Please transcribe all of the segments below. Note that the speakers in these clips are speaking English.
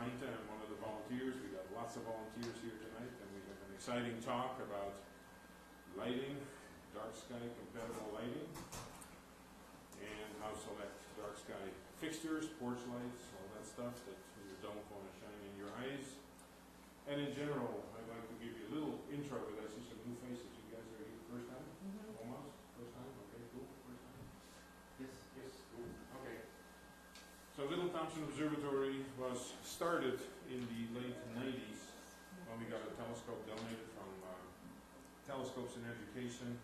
Schweitzer. I'm one of the volunteers. We got lots of volunteers here tonight, and we have an exciting talk about lighting, dark sky compatible lighting, and how to select dark sky fixtures, porch lights, all that stuff that you don't want to shine in your eyes. And in general, I'd like to give you a little intro, but I see some new faces. You guys are here first time? Almost? First time? Okay, cool. First time? Yes, cool. Okay. So Little Thompson Observatory was started in the late 90s when we got a telescope donated from Telescopes in Education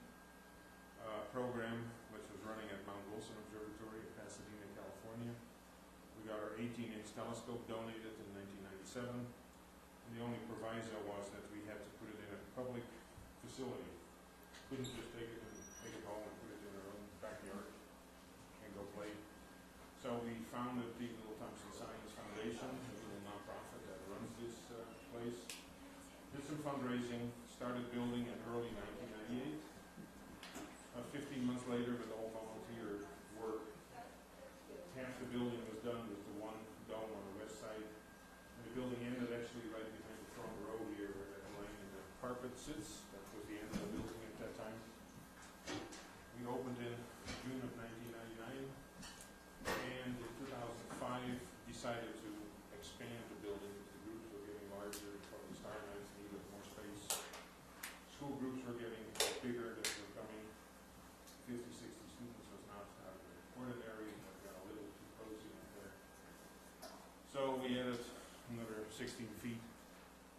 program, which was running at Mount Wilson Observatory in Pasadena, California. We got our 18-inch telescope donated in 1997. And the only proviso was that we had to put it in a public facility. Couldn't just take it home and put it in our own backyard and go play. So we founded the Little Thompson Science Foundation, a little nonprofit that runs this place. Did some fundraising, started building in early 1998. 15 months later, with all volunteer work, half the building was done with the one dome on the west side. And the building ended actually right behind the front row here where that line in the carpet sits. That was the end of the building at that time. We opened in June of 1999, and in 2005 decided to expand the building. The groups were getting larger, probably Star Nights needed more space. School groups were getting bigger, that were coming. 50, 60 students was not out of the ordinary, but got a little too cozy in there. So we added another 16 feet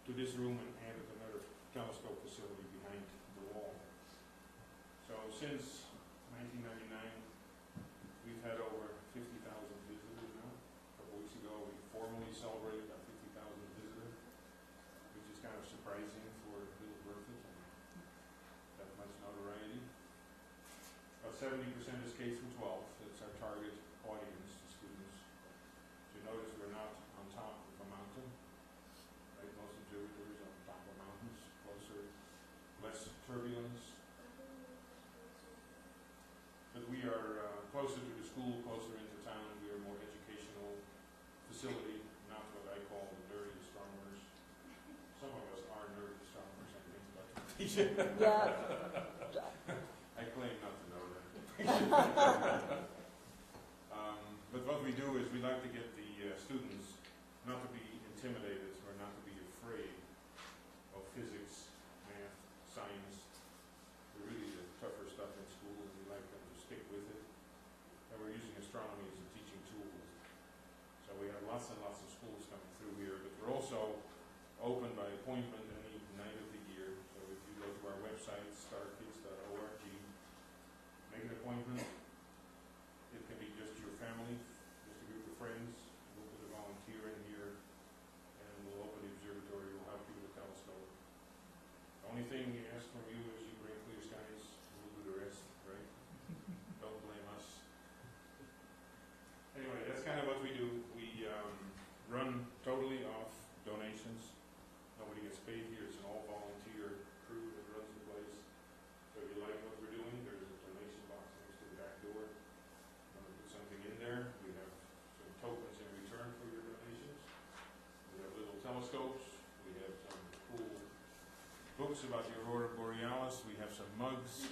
to this room and added another telescope facility behind the wall. So since 1999, we've had over 50,000 visitors now. A couple weeks ago, we formally celebrated our 50,000 visitor, which is kind of surprising for Little Berthoud and that much notoriety. About 70% is K through 12. That's our target audience, the students. So you notice we're not on top of a mountain. Right? Most observatories are on top of mountains, closer, less turbulence. But we are closer to the school, closer into town. We are a more educational facility, not what I call the nerdy astronomers. Some of us are nerdy astronomers, I think, but Yeah. I claim not to know that. But what we do is we like to get the students not to be intimidated or not to be afraid of physics, math, science. They're really the tougher stuff in school, and we like them to stick with it. And we're using astronomy as a teaching tool. So we have lots and lots of schools coming through here, but we're also open by appointment any night of the year. So if you go to our website, starkids.org, make an appointment. It can be just your family, just a group of friends. We'll put a volunteer in here, and we'll open the observatory. We'll help you with the telescope. The only thing we ask from you is you bring clear skies. We'll do the rest, right? Don't blame us. Anyway, that's kind of what we do. We run totally off donations. Nobody gets paid here. It's an all-volunteer crew that runs the place. So if you like what we're doing, there's a donation box next to the back door. Want to put something in there? We have some tokens in return for your donations. We have little telescopes. We have some cool books about the Aurora Borealis. We have some mugs.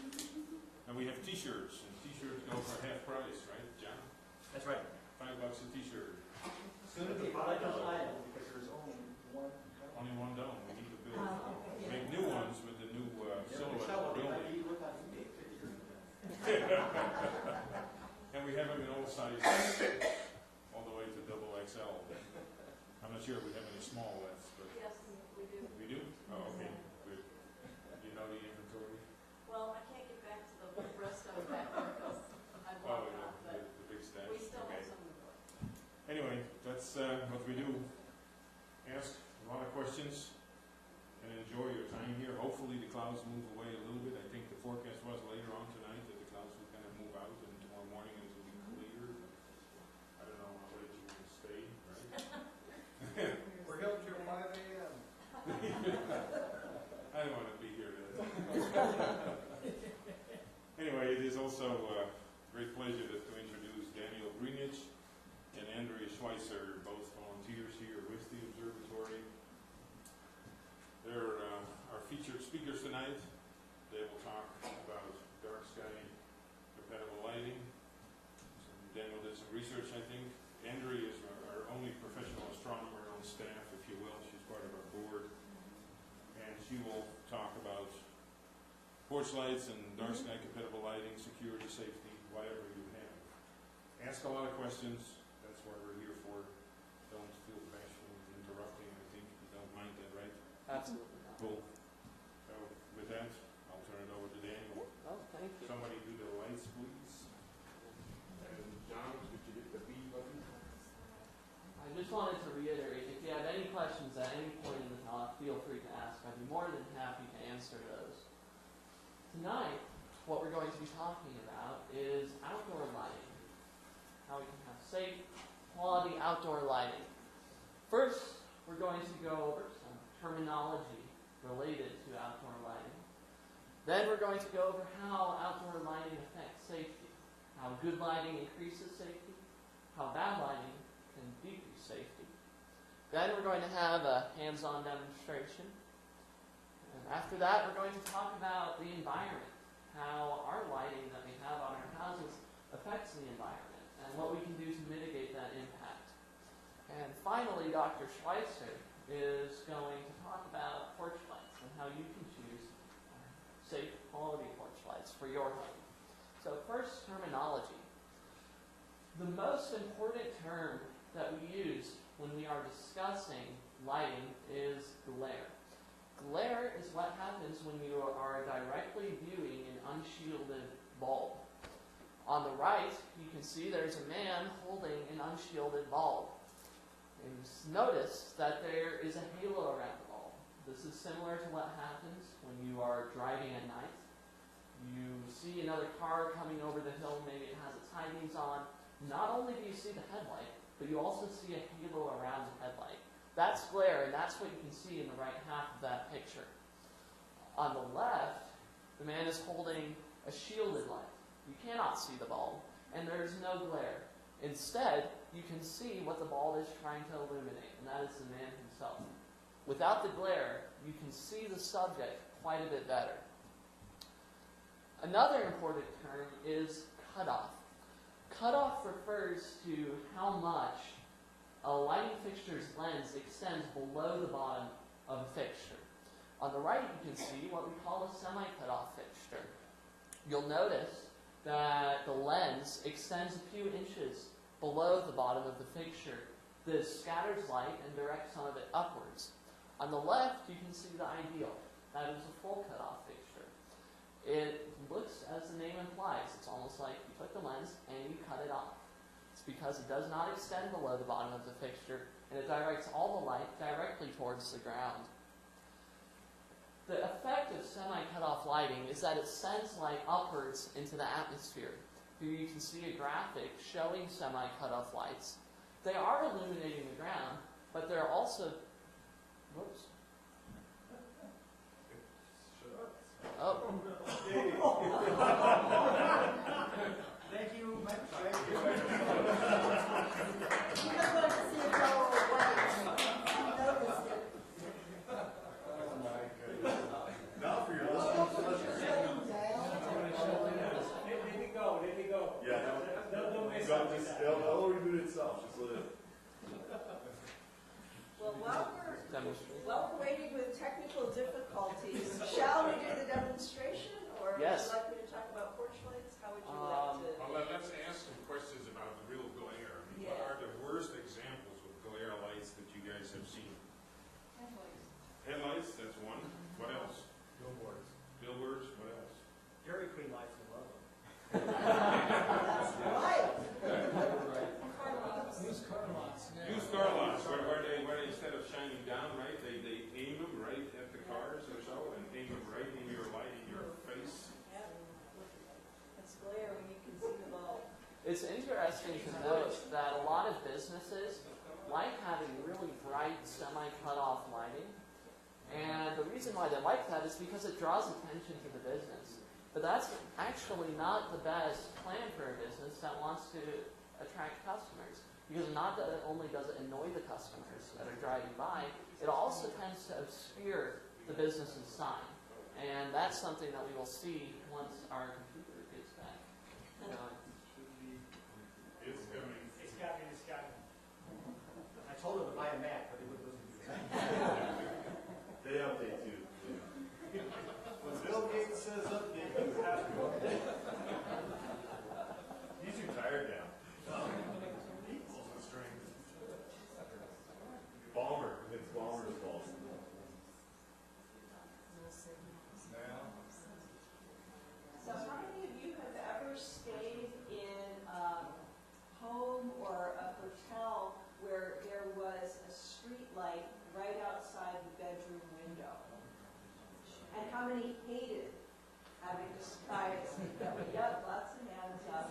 And we have T-shirts. And T-shirts go for half price, right, John? That's right. $5 a T-shirt. Soon to be a collector's item because there's only one. Only one dome. We need to build. Make new ones with the new silhouette of the building. And we have them in all sizes, all the way to double XL. I'm not sure if we have any small left, but yes, we do. we do. Oh, okay. Good. You know the inventory. Well, I can't get back to the rest of it back there because I blocked off, but the big stash. we still Okay. have some in the book. Anyway, that's what we do. Ask a lot of questions and enjoy your time here. Hopefully the clouds move away a little bit. I think the forecast was later on tonight that the clouds would kind of move out and tomorrow morning it will be clear. I don't know how late you want to stay, right? We're here till 5 a.m. I don't want to be here then. Anyway, it is also a great pleasure to introduce Daniel Greenidge and Andrea Schweitzer, both volunteers here with the speakers tonight. They will talk about dark sky compatible lighting. So Daniel did some research, I think. Andrea is our only professional astronomer on staff, if you will. She's part of our board. And she will talk about porch lights and dark sky compatible lighting, security, safety, whatever you have. Ask a lot of questions. That's what we're here for. Don't feel bashful in interrupting. I think you don't mind that, right? Absolutely not. Cool. So with that, I'll turn it over to Daniel. Oh, thank you. Somebody do the lights, please. And John, did you get the B button? I just wanted to reiterate, if you have any questions at any point in the talk, feel free to ask. I'd be more than happy to answer those. Tonight, what we're going to be talking about is outdoor lighting. How we can have safe, quality outdoor lighting. First, we're going to go over some terminology related to outdoor lighting. Then we're going to go over how outdoor lighting affects safety, how good lighting increases safety, how bad lighting can decrease safety. Then we're going to have a hands-on demonstration. And after that, we're going to talk about the environment, how our lighting that we have on our houses affects the environment, and what we can do to mitigate that impact. And finally, Dr. Schweitzer is going to talk about porch lights and how you can choose safe, quality porch lights for your home. So first, terminology. The most important term that we use when we are discussing lighting is glare. Glare is what happens when you are directly viewing an unshielded bulb. On the right, you can see there's a man holding an unshielded bulb. And notice that there is a halo around the bulb. This is similar to what happens when you are driving at night. You see another car coming over the hill, maybe it has its high beams on. Not only do you see the headlight, but you also see a halo around the headlight. That's glare, and that's what you can see in the right half of that picture. On the left, the man is holding a shielded light. You cannot see the bulb, and there is no glare. Instead, you can see what the bulb is trying to illuminate, and that is the man himself. Without the glare, you can see the subject quite a bit better. Another important term is cutoff. Cutoff refers to how much a lighting fixture's lens extends below the bottom of a fixture. On the right, you can see what we call a semi-cutoff fixture. You'll notice that the lens extends a few inches below the bottom of the fixture. This scatters light and directs some of it upwards. On the left, you can see the ideal. That is a full cutoff fixture. It looks, as the name implies, it's almost like you took the lens and you cut it off. It's because it does not extend below the bottom of the fixture, and it directs all the light directly towards the ground. The effect of semi-cutoff lighting is that it sends light upwards into the atmosphere. Here you can see a graphic showing semi-cutoff lights. They are illuminating the ground, but they're also... Whoops. Oh. Thank you, Mike. You just wanted to see it go away. You noticed it. Oh my goodness. Now for your listeners. Let me go. Yeah, Don't mess up with that. it'll reboot itself. Just let it. Well, Demonstrate. while we're waiting with technical difficulties, shall we do the demonstration? Or Yes. would you like me to talk about porch lights? How would you like to? Well, let's ask some questions about the real glare. I mean, what are the worst examples of glare lights that you guys have seen? Headlights, that's one. What else? Billboards. Billboards, what else? Dairy Queen lights, I love them. That's right. Used car lots. Used car lots, where they instead of shining down, right, they aim them right at the cars or so, and aim them right in your light, in your face. Yeah. It's glare when you can see the bulb. It's interesting to note that a lot of businesses like having really bright semi-cutoff lighting. And the reason why they like that is because it draws attention to the business. But that's actually not the best plan for a business that wants to attract customers. Because not only does it annoy the customers that are driving by, it also tends to obscure the business's sign. And that's something that we will see once our computer gets back. It's coming. It's got me. I told him to buy a Mac, but he wouldn't listen to me. They update you. When Bill Gates says update, you have to update. He's retired now. He pulls the strings. Balmer. It's Balmer's fault. So how many of you have ever stayed in a home or a hotel where there was a street light right outside the bedroom window? And how many hated having to try it? Yep, lots of hands up.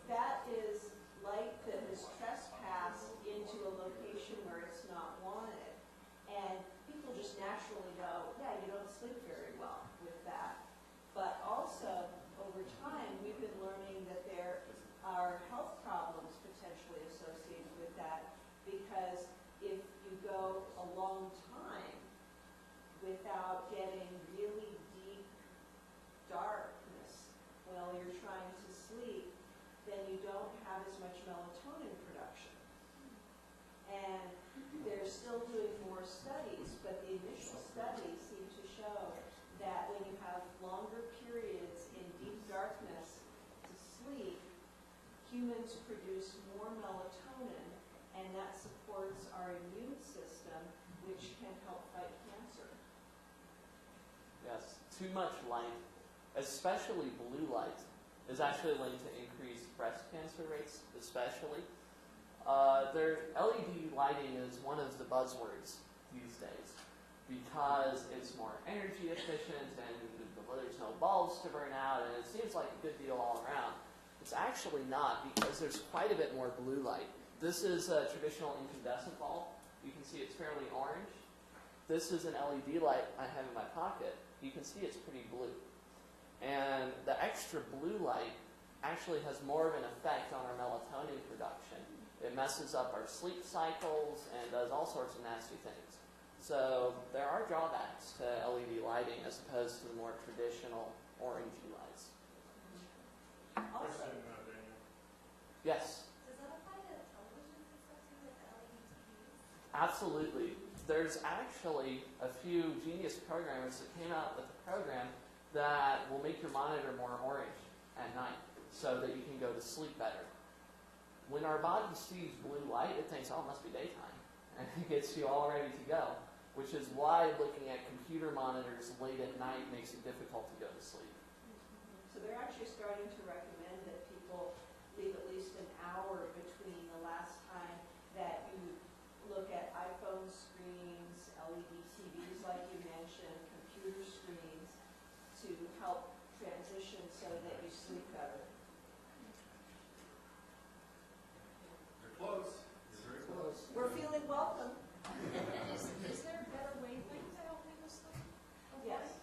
That is light that has trespassed into a location where it's not wanted. And people just naturally go, yeah, you don't sleep very well with that. But also, over time, we've been learning that there are health problems potentially associated with that, because if you go a long time without getting really deep darkness while you're trying to sleep, then you don't have as much melatonin production. And they're still doing more studies, but the initial studies seem to show that when you have longer periods in deep darkness to sleep, humans produce more melatonin, and that supports our immune system, which can help fight cancer. Yes, too much light, especially blue light, is actually linked to increased breast cancer rates, especially. LED lighting is one of the buzzwords these days because it's more energy efficient and there's no bulbs to burn out, and it seems like a good deal all around. It's actually not, because there's quite a bit more blue light. This is a traditional incandescent bulb. You can see it's fairly orange. This is an LED light I have in my pocket. You can see it's pretty blue. And the extra blue light actually has more of an effect on our melatonin production. It messes up our sleep cycles and does all sorts of nasty things. So there are drawbacks to LED lighting as opposed to the more traditional orangey lights. Also, Daniel. Yes, does that apply to television and stuff too, like the LED TVs? absolutely. There's actually a few genius programmers that came out with a program that will make your monitor more orange at night so that you can go to sleep better. When our body sees blue light, it thinks, oh, it must be daytime. And it gets you all ready to go, which is why looking at computer monitors late at night makes it difficult to go to sleep. So they're actually starting to recommend that people leave at least an hour between the last time that you look at iPhone screens, LED TVs like you mentioned, computer screens, to help transition so that you sleep better. You're close. You're very close. We're feeling welcome. Is there a better wavelength to help people sleep? Yes.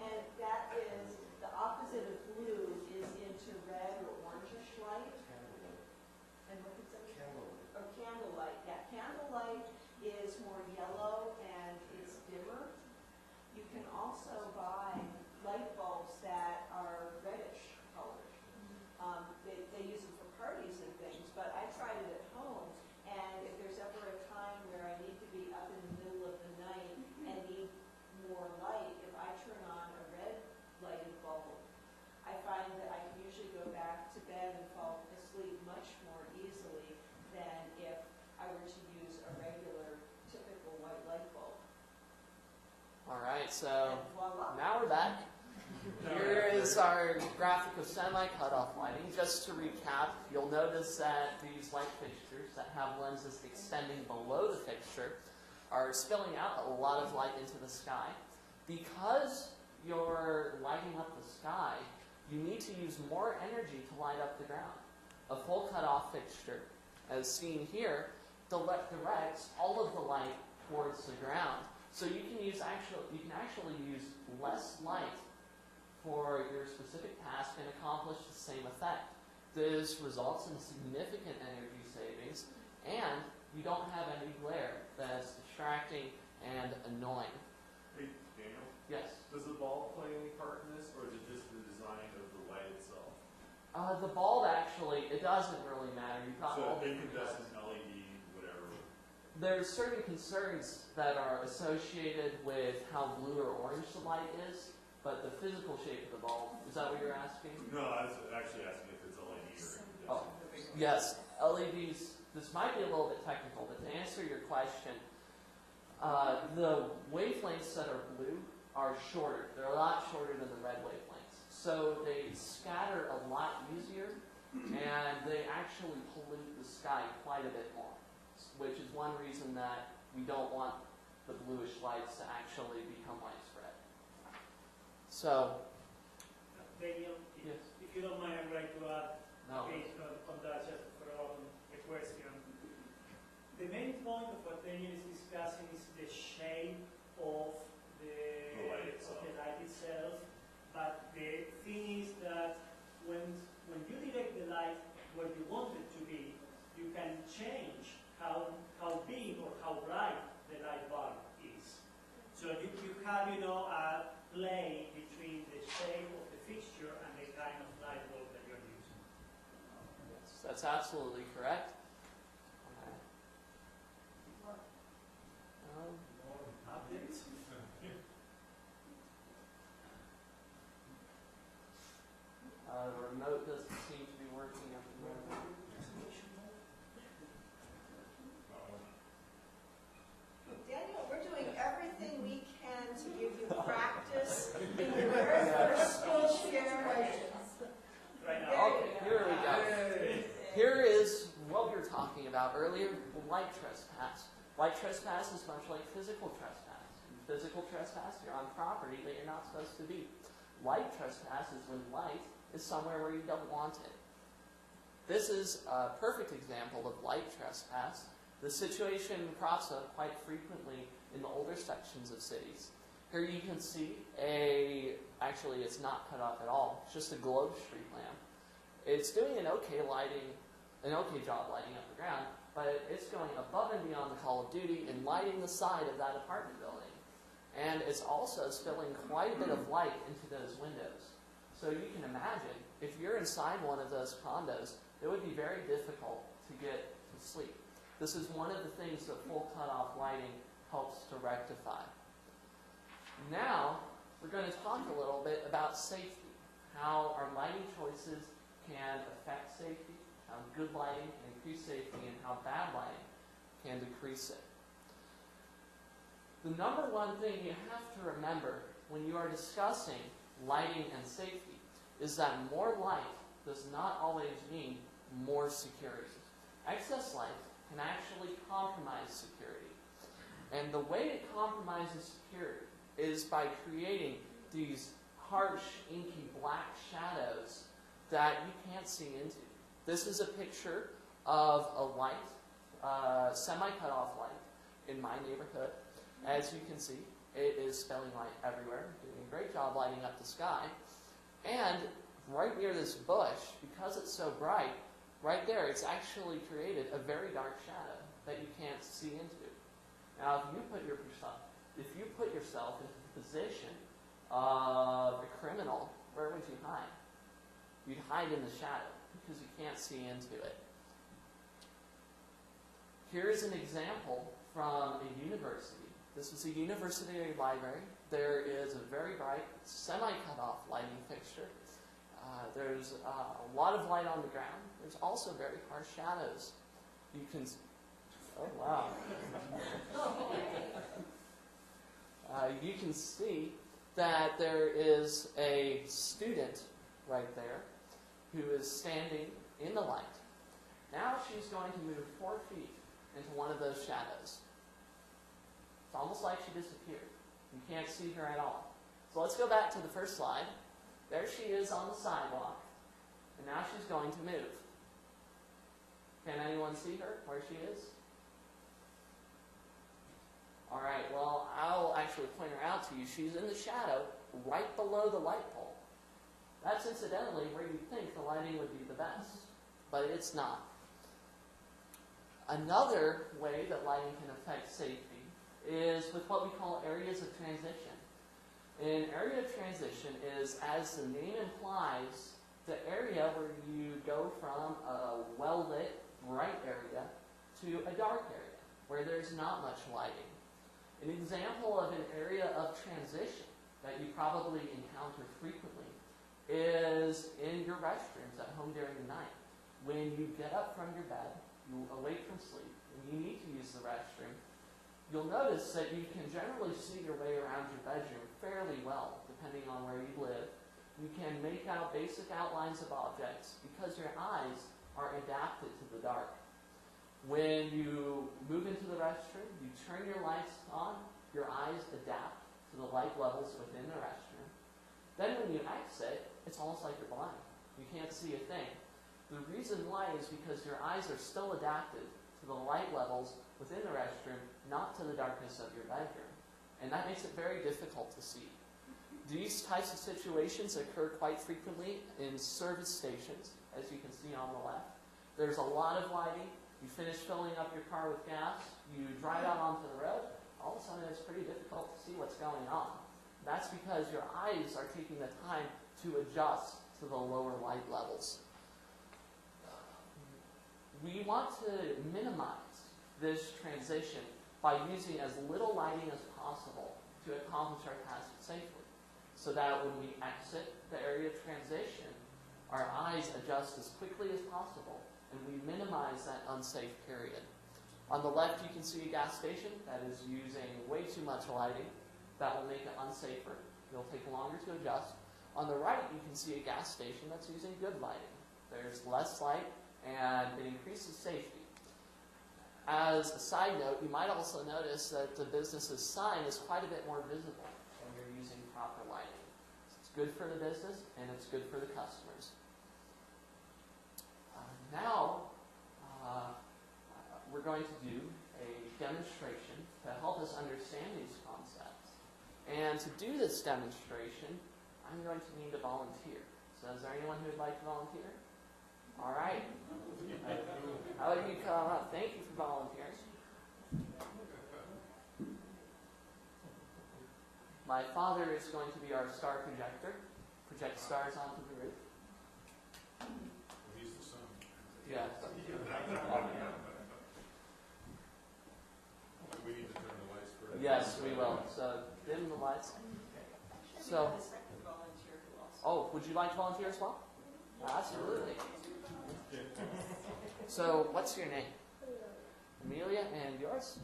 And that is, the opposite of blue is into red or orangish light. And what is it? Candlelight. Or candlelight. Yeah, candlelight is more yellow and it's dimmer. You can also buy light bulbs that are reddish colored. They use them for parties and things, but I tried it at home, and if there's ever a time where I need to be up in the middle of the night and need more light, if I turn on a red lighted bulb, I find that I can usually go back to bed and fall asleep much more easily than if I were to use a regular, typical white light bulb. All right, so And voila. now we're back. Here is our graphic of semi-cutoff lighting. Just to recap, you'll notice that these light fixtures that have lenses extending below the fixture are spilling out a lot of light into the sky. Because you're lighting up the sky, you need to use more energy to light up the ground. A full cutoff fixture, as seen here, directs all of the light towards the ground. So you can actually use less light for your specific task and accomplish the same effect. This results in significant energy savings, and you don't have any glare that's distracting and annoying. Yes. Does the bulb play any part in this, or is it just the design of the light itself? The bulb actually, it doesn't really matter. You've got all So different incandescent, kinds. LED, whatever. There's certain concerns that are associated with how blue or orange the light is, but the physical shape of the bulb, is that what you're asking? No, I was actually asking if it's LED or incandescent. Oh, yes, LEDs, this might be a little bit technical, but to answer your question, the wavelengths that are blue are shorter. They're a lot shorter than the red wavelengths. So they scatter a lot easier, and they actually pollute the sky quite a bit more, which is one reason that we don't want the bluish lights to actually become widespread. So, Daniel, yes, if you don't mind, I'd like to add no. based on that, just to follow up on the question. The main point of what Daniel is discussing is the shape of the light itself, but the thing is that when you direct the light where you want it to be, you can change how big or how bright the light bulb is. So you have, a play between the shape of the fixture and the kind of light bulb that you're using. Yes, that's absolutely correct. Updates? The remote doesn't seem to be working at the moment. Daniel, we're doing everything we can to give you practice in your very first speech here. Right now. Okay, here we go. Here is what we were talking about earlier, light trespass. Light trespass is much like physical trespass. In physical trespass, you're on property that you're not supposed to be. Light trespass is when light is somewhere where you don't want it. This is a perfect example of light trespass. The situation crops up quite frequently in the older sections of cities. Here you can see actually it's not cut off at all, it's just a globe street lamp. It's doing an okay job lighting up the ground, but it's going above and beyond the call of duty and lighting the side of that apartment building. And it's also spilling quite a bit of light into those windows. So you can imagine, if you're inside one of those condos, it would be very difficult to get to sleep. This is one of the things that full cutoff lighting helps to rectify. Now, we're going to talk a little bit about safety, how our lighting choices can affect safety, how good lighting can increase safety, and how bad lighting can decrease it. The number one thing you have to remember when you are discussing lighting and safety is that more light does not always mean more security. Excess light can actually compromise security. And the way it compromises security is by creating these harsh, inky black shadows that you can't see into. This is a picture of a light, semi-cut-off light in my neighborhood. As you can see, it is spilling light everywhere, doing a great job lighting up the sky. And right near this bush, because it's so bright, right there, it's actually created a very dark shadow that you can't see into. Now, if you put yourself into the position of a criminal, where would you hide? You'd hide in the shadow because you can't see into it. Here's an example from a university. This is a university library. There is a very bright semi-cut-off lighting fixture. There's a lot of light on the ground. There's also very harsh shadows. You can... Oh, wow. You can see that there is a student right there who is standing in the light. Now she's going to move 4 feet into one of those shadows. It's almost like she disappeared. You can't see her at all. So let's go back to the first slide. There she is on the sidewalk. And now she's going to move. Can anyone see her where she is? Alright, well, I'll actually point her out to you. She's in the shadow right below the light pole. That's incidentally where you'd think the lighting would be the best, but it's not. Another way that lighting can affect safety is with what we call areas of transition. An area of transition is, as the name implies, the area where you go from a well-lit, bright area to a dark area, where there's not much lighting. An example of an area of transition that you probably encounter frequently is in your restrooms at home during the night. When you get up from your bed, you awake from sleep, and you need to use the restroom, you'll notice that you can generally see your way around your bedroom fairly well, depending on where you live. You can make out basic outlines of objects because your eyes are adapted to the dark. When you move into the restroom, you turn your lights on, your eyes adapt to the light levels within the restroom. Then when you exit, it's almost like you're blind. You can't see a thing. The reason why is because your eyes are still adapted to the light levels within the restroom, not to the darkness of your bedroom. And that makes it very difficult to see. These types of situations occur quite frequently in service stations, as you can see on the left. There's a lot of lighting. You finish filling up your car with gas, you drive out onto the road, all of a sudden it's pretty difficult to see what's going on. That's because your eyes are taking the time to adjust to the lower light levels. We want to minimize this transition by using as little lighting as possible to accomplish our task safely, so that when we exit the area of transition, our eyes adjust as quickly as possible and we minimize that unsafe period. On the left, you can see a gas station that is using way too much lighting. That will make it unsafer. It'll take longer to adjust. On the right, you can see a gas station that's using good lighting. There's less light, and it increases safety. As a side note, you might also notice that the business's sign is quite a bit more visible when you're using proper lighting. It's good for the business, and it's good for the customers. Now, we're going to do a demonstration to help us understand these concepts. And to do this demonstration, I'm going to need a volunteer. So is there anyone who would like to volunteer? All right. How about you come up? Thank you for volunteering. My father is going to be our star projector. Project stars onto the roof. He's the son. Yes. We need to turn the lights first. Yes, we will. So dim the lights. So, A second volunteer who also. oh, would you like to volunteer as well? Absolutely. So, what's your name? Amelia, and yours?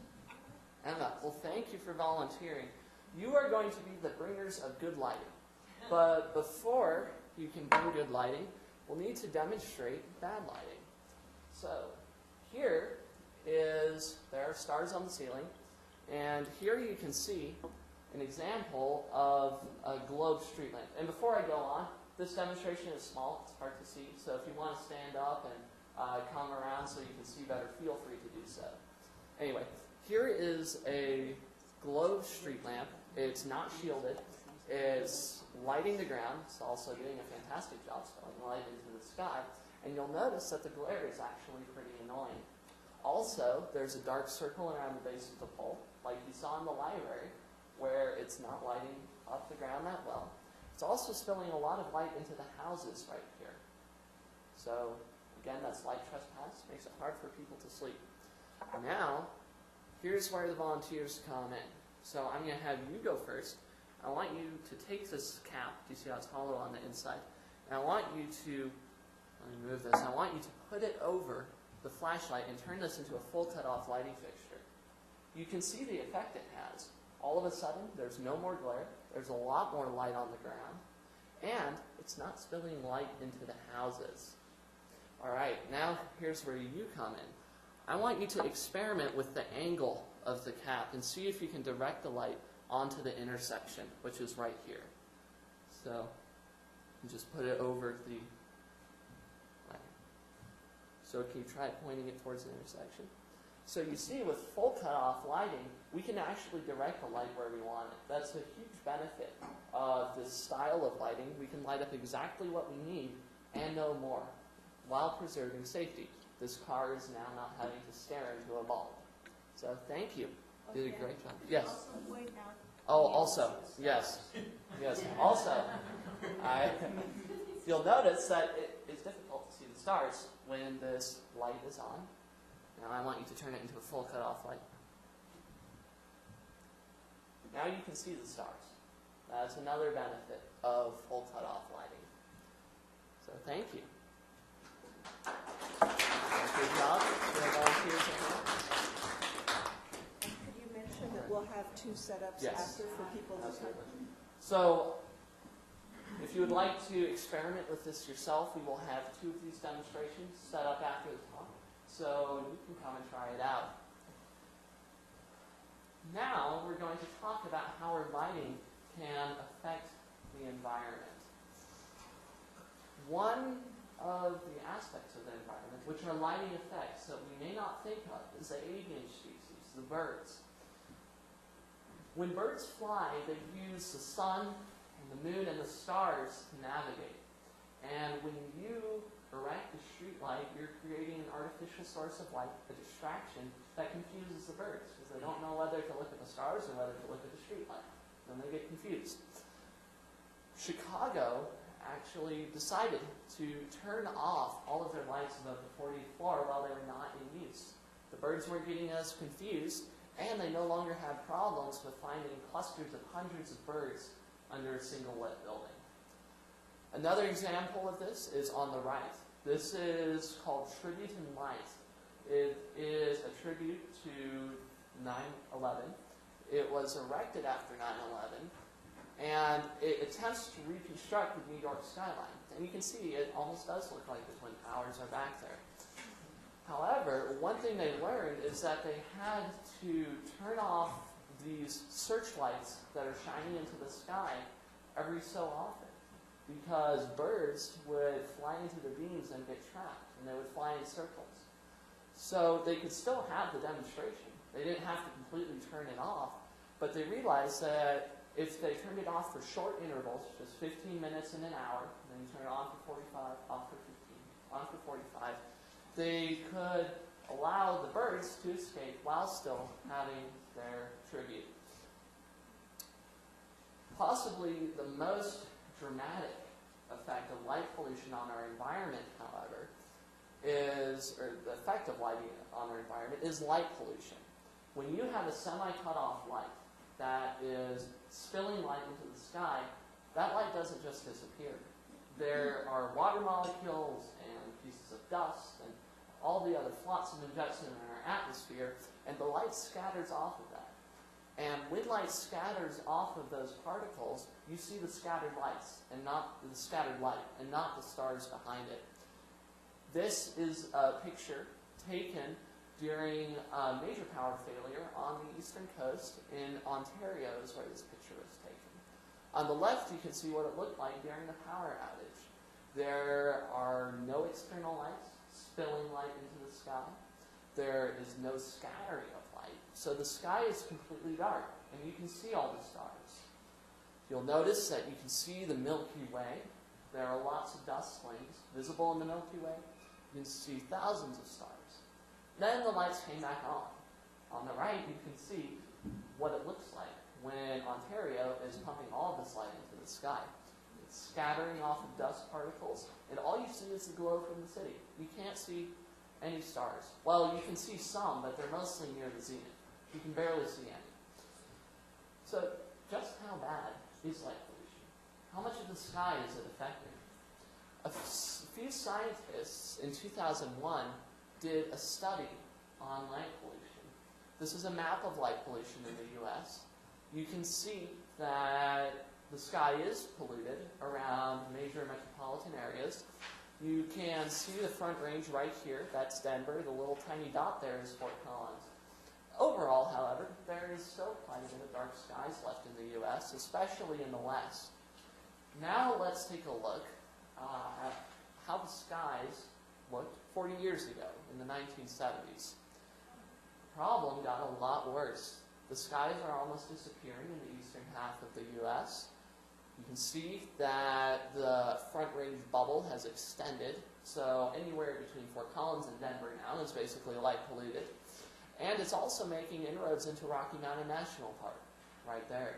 Emma. Well, thank you for volunteering. You are going to be the bringers of good lighting. But before you can bring good lighting, we'll need to demonstrate bad lighting. So, here there are stars on the ceiling, and here you can see an example of a globe street lamp. And before I go on, this demonstration is small, it's hard to see, so if you want to stand up and come around so you can see better, feel free to do so. Anyway, here is a globe street lamp. It's not shielded. It's lighting the ground. It's also doing a fantastic job spilling light into the sky. And you'll notice that the glare is actually pretty annoying. Also, there's a dark circle around the base of the pole, like you saw in the library, where it's not lighting up the ground that well. It's also spilling a lot of light into the houses right here. So, again, that's light trespass. Makes it hard for people to sleep. Now, here's where the volunteers come in. So I'm going to have you go first. I want you to take this cap. Do you see how it's hollow on the inside? And I want you to, let me move this. I want you to put it over the flashlight and turn this into a full cut-off lighting fixture. You can see the effect it has. All of a sudden, there's no more glare. There's a lot more light on the ground. And it's not spilling light into the houses. All right, now here's where you come in. I want you to experiment with the angle of the cap and see if you can direct the light onto the intersection, which is right here. So, you just put it over the light. So can you try pointing it towards the intersection? So you see, with full cutoff lighting, we can actually direct the light where we want it. That's a huge benefit of this style of lighting. We can light up exactly what we need and no more, while preserving safety. This car is now not having to stare into a bulb. So thank you. You did a great job. Yes? Also point out Oh, also, yes. Yes, also, you'll notice that it is difficult to see the stars when this light is on. Now I want you to turn it into a full cutoff light. Now you can see the stars. That's another benefit of full cutoff lighting. So thank you. Good job. Your volunteers are here. Could you mention that we'll have 2 setups Yes. after for people to Absolutely. So, if you would like to experiment with this yourself, we will have 2 of these demonstrations set up after the talk, so you can come and try it out. Now, we're going to talk about how our lighting can affect the environment. One of the aspects of the environment, which are lighting effects that we may not think of, is the avian species, the birds. When birds fly, they use the sun and the moon and the stars to navigate. And when you erect a street light, you're creating an artificial source of light, a distraction that confuses the birds, because they don't know whether to look at the stars or whether to look at the street light. Then they get confused. Chicago actually decided to turn off all of their lights above the 40th floor while they were not in use. The birds weren't getting as confused, and they no longer had problems with finding clusters of hundreds of birds under a single lit building. Another example of this is on the right. This is called Tribute in Light. It is a tribute to 9/11. It was erected after 9/11, and it attempts to reconstruct the New York skyline. And you can see it almost does look like the Twin Towers are back there. However, one thing they learned is that they had to turn off these searchlights that are shining into the sky every so often, because birds would fly into the beams and get trapped, and they would fly in circles. So they could still have the demonstration. They didn't have to completely turn it off, but they realized that if they turned it off for short intervals, just 15 minutes in an hour, and then you turn it on for 45, off for 15, on for 45, they could allow the birds to escape while still having their tribute. Possibly the most dramatic effect of light pollution on our environment, however, or the effect of lighting on our environment, is light pollution. When you have a semi-cut-off light that is spilling light into the sky, that light doesn't just disappear. There are water molecules and pieces of dust and all the other flotsam and jetsam in our atmosphere, and the light scatters off of that. And when light scatters off of those particles, you see the scattered lights, and not the scattered light, and not the stars behind it. This is a picture taken during a major power failure on the eastern coast in Ontario is where this picture was taken. On the left, you can see what it looked like during the power outage. There are no external lights spilling light into the sky. There is no scattering of light. So the sky is completely dark, and you can see all the stars. You'll notice that you can see the Milky Way. There are lots of dust slings visible in the Milky Way. You can see thousands of stars. Then the lights came back on. On the right, you can see what it looks like when Ontario is pumping all of this light into the sky. It's scattering off of dust particles, and all you see is the glow from the city. You can't see any stars. Well, you can see some, but they're mostly near the zenith. You can barely see any. So, just how bad is light pollution? How much of the sky is it affecting? A few scientists in 2001 did a study on light pollution. This is a map of light pollution in the U.S. You can see that the sky is polluted around major metropolitan areas. You can see the Front Range right here. That's Denver. The little tiny dot there is Fort Collins. Overall, however, there is still quite a bit of dark skies left in the U.S., especially in the west. Now let's take a look at how the skies looked 40 years ago in the 1970s. The problem got a lot worse. The skies are almost disappearing in the eastern half of the U.S. You can see that the Front Range bubble has extended, so anywhere between Fort Collins and Denver now is basically light polluted. And it's also making inroads into Rocky Mountain National Park, right there.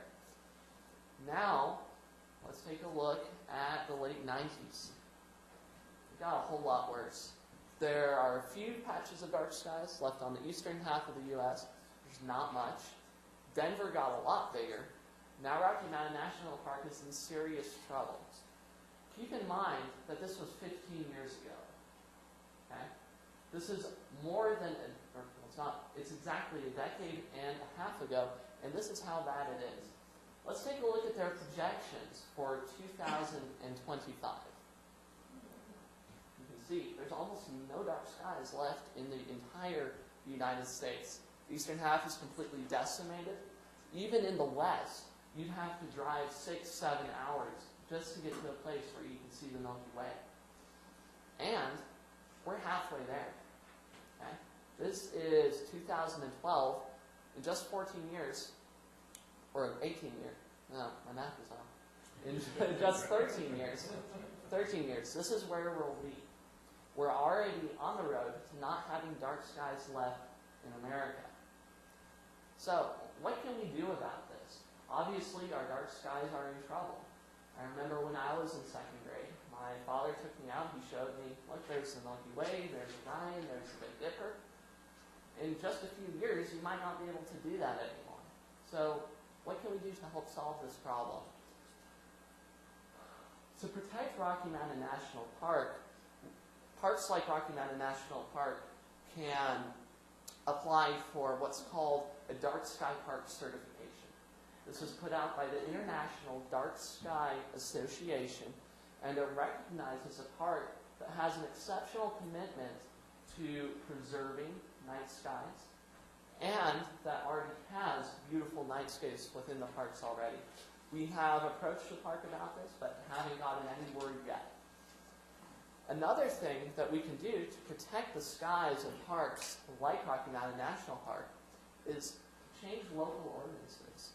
Now, let's take a look at the late 90s. It got a whole lot worse. There are a few patches of dark skies left on the eastern half of the U.S. There's not much. Denver got a lot bigger. Now Rocky Mountain National Park is in serious trouble. Keep in mind that this was 15 years ago. Okay? This is more than, it's exactly a decade and a half ago, and this is how bad it is. Let's take a look at their projections for 2025. You can see there's almost no dark skies left in the entire United States. The eastern half is completely decimated. Even in the west, you'd have to drive 6-7 hours just to get to a place where you can see the Milky Way. And we're halfway there. Okay? This is 2012. In just 14 years, or 18 years, no, my math is off. In just 13 years, this is where we'll be. We're already on the road to not having dark skies left in America. So, what can we do about this? Obviously, our dark skies are in trouble. I remember when I was in second grade, my father took me out, he showed me, look, there's the Milky Way, there's Orion, there's the Big Dipper. In just a few years, you might not be able to do that anymore. So, what can we do to help solve this problem? To protect Rocky Mountain National Park, parks like Rocky Mountain National Park can apply for what's called a Dark Sky Park certification. This was put out by the International Dark Sky Association, and it recognizes a park that has an exceptional commitment to preserving night skies, and that already has beautiful nightscapes within the parks already. We have approached the park about this, but haven't gotten any word yet. Another thing that we can do to protect the skies of parks like Rocky Mountain National Park is change local ordinances.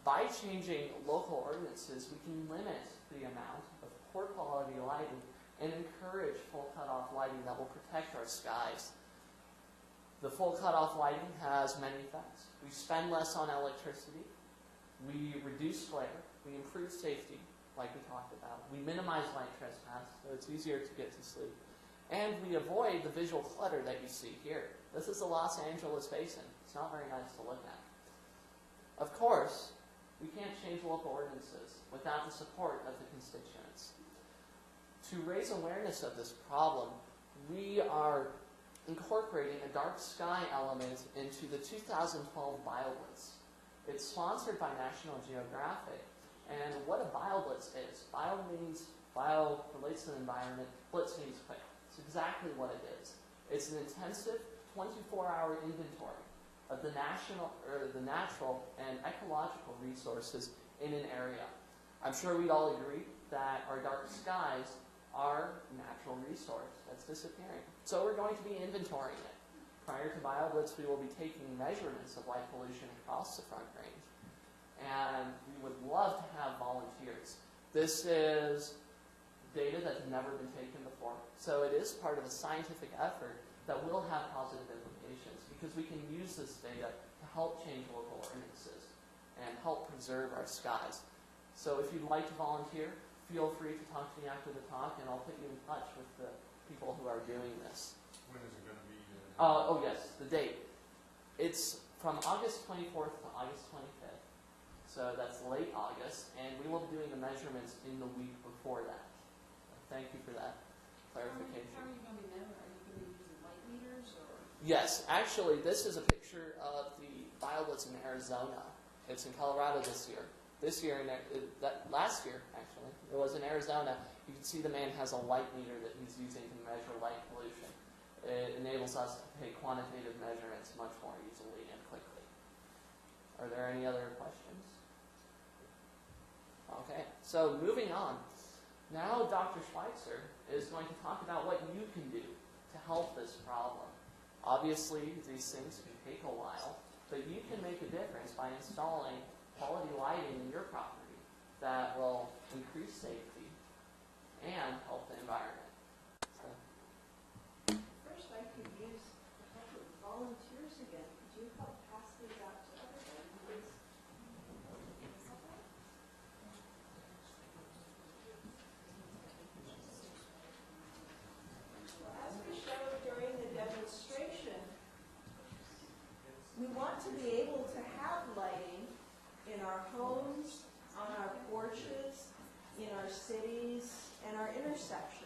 By changing local ordinances, we can limit the amount of poor quality lighting and encourage full cutoff lighting that will protect our skies. The full cutoff lighting has many effects. We spend less on electricity, we reduce glare, we improve safety, like we talked about. We minimize light trespass, so it's easier to get to sleep. And we avoid the visual clutter that you see here. This is the Los Angeles basin. It's not very nice to look at. Of course, we can't change local ordinances without the support of the constituents. To raise awareness of this problem, we are incorporating a dark sky element into the 2012 BioBlitz. It's sponsored by National Geographic. And what a BioBlitz is, bio relates to the environment, blitz means quick. It's exactly what it is. It's an intensive 24-hour inventory of the natural and ecological resources in an area. I'm sure we'd all agree that our dark skies are a natural resource that's disappearing. So we're going to be inventorying it. Prior to BioBlitz, we will be taking measurements of light pollution across the Front Range. And we would love to have volunteers. This is data that has never been taken before. So it is part of a scientific effort that will have positive implications because we can use this data to help change local ordinances and help preserve our skies. So if you'd like to volunteer, feel free to talk to me after the talk and I'll put you in touch with the people who are doing this. When is it going to be? Oh yes, the date. It's from August 24th to August 25th. So that's late August, and we will be doing the measurements in the week before that. Thank you for that clarification. How are you going to be known? Are you going to be using light meters or? Yes, actually, this is a picture of the BioBlitz in Arizona. It's in Colorado this year. Last year, actually, it was in Arizona. You can see the man has a light meter that he's using to measure light pollution. It enables us to take quantitative measurements much more easily and quickly. Are there any other questions? Okay, so moving on. Now Dr. Schweitzer is going to talk about what you can do to help this problem. Obviously, these things can take a while, but you can make a difference by installing quality lighting in your property that will increase safety and help the environment. So. First, I could use the help of volunteers again. Could you help pass these out to everybody, please? and our intersections.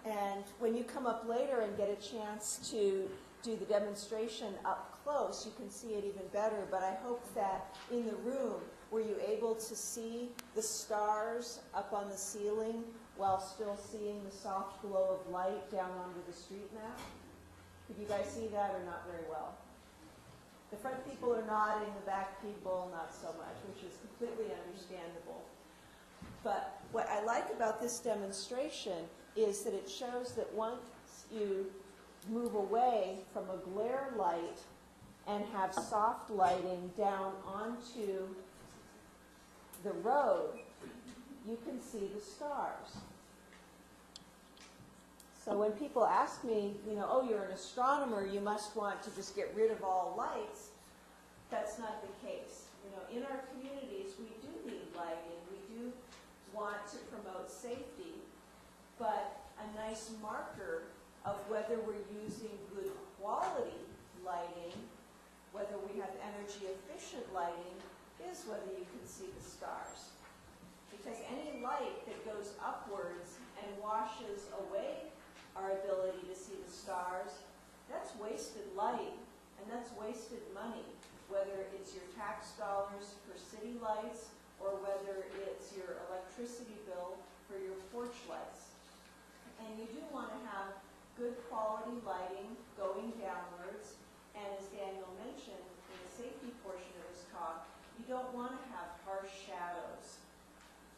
And when you come up later and get a chance to do the demonstration up close, you can see it even better. But I hope that in the room, were you able to see the stars up on the ceiling while still seeing the soft glow of light down onto the street map? Could you guys see that or not very well? The front people are nodding, the back people not so much, which is completely understandable. But what I like about this demonstration is that it shows that once you move away from a glare light and have soft lighting down onto the road, you can see the stars. So when people ask me, oh, you're an astronomer, you must want to just get rid of all lights, that's not the case. In our communities, we do need lighting. We do want to promote safety, but a nice marker of whether we're using good quality lighting, whether we have energy efficient lighting, is whether you can see the stars. Because any light that goes upwards and washes away our ability to see the stars, that's wasted light, and that's wasted money, whether it's your tax dollars for city lights or whether it's your electricity bill for your porch lights. And you do want to have good quality lighting going downwards, and as Daniel mentioned in the safety portion of his talk, you don't want to have harsh shadows,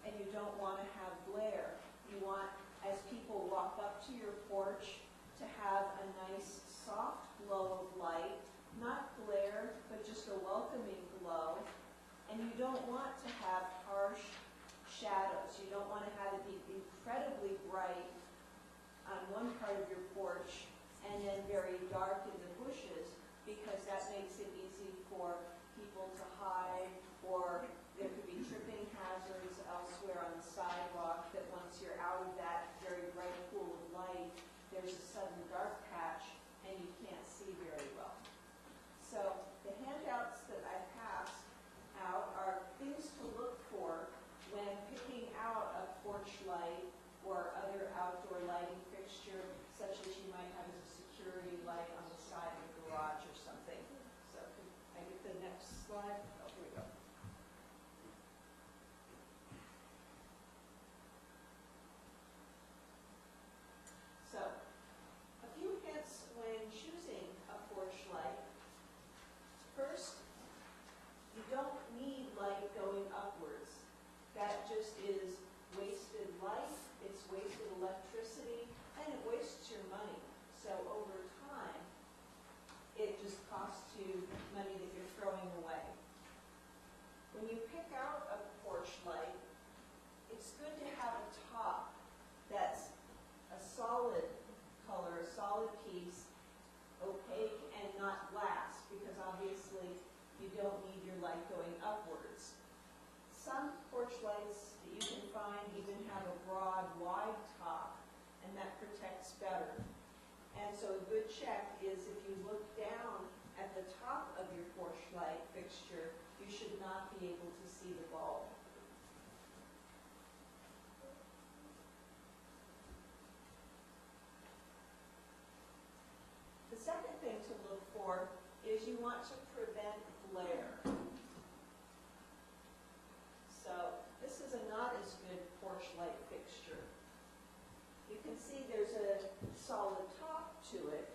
and you don't want to have glare. You want, as people walk up to your porch, to have a nice soft glow of light, not glare, but just a welcoming glow. And you don't want to have harsh shadows. You don't want to have it be incredibly bright on one part of your porch and then very dark in the bushes, because that makes it easy for people to hide, or there could be tripping hazards elsewhere on the sidewalk, that once you're out of that very bright pool of light, there's a sudden dark patch and you can't see very well. So the handouts that I passed out are things to look for when picking out a porch light or other outdoor lighting fixture, such as you might have as a security light on the side of the garage or something. So can I get the next slide? Oh, here we go. So, a few hints when choosing a porch light. First, you don't need light going upwards. That just is wasted light, it's wasted electricity, and it wastes your money. So over time, it just costs you money that you're throwing away. When you pick out a porch light, it's good to have a top that's a solid color, a solid piece, opaque and not glass, because obviously you don't need your light going upwards. Some porch lights that you can find even have a broad, wide top, and that protects better. And so a good check is if you look down at the top of your porch light fixture, you should not be able to see the bulb. The second thing to look for is you want to prevent glare. So this is a not as good porch light fixture. You can see there's a solid top to it,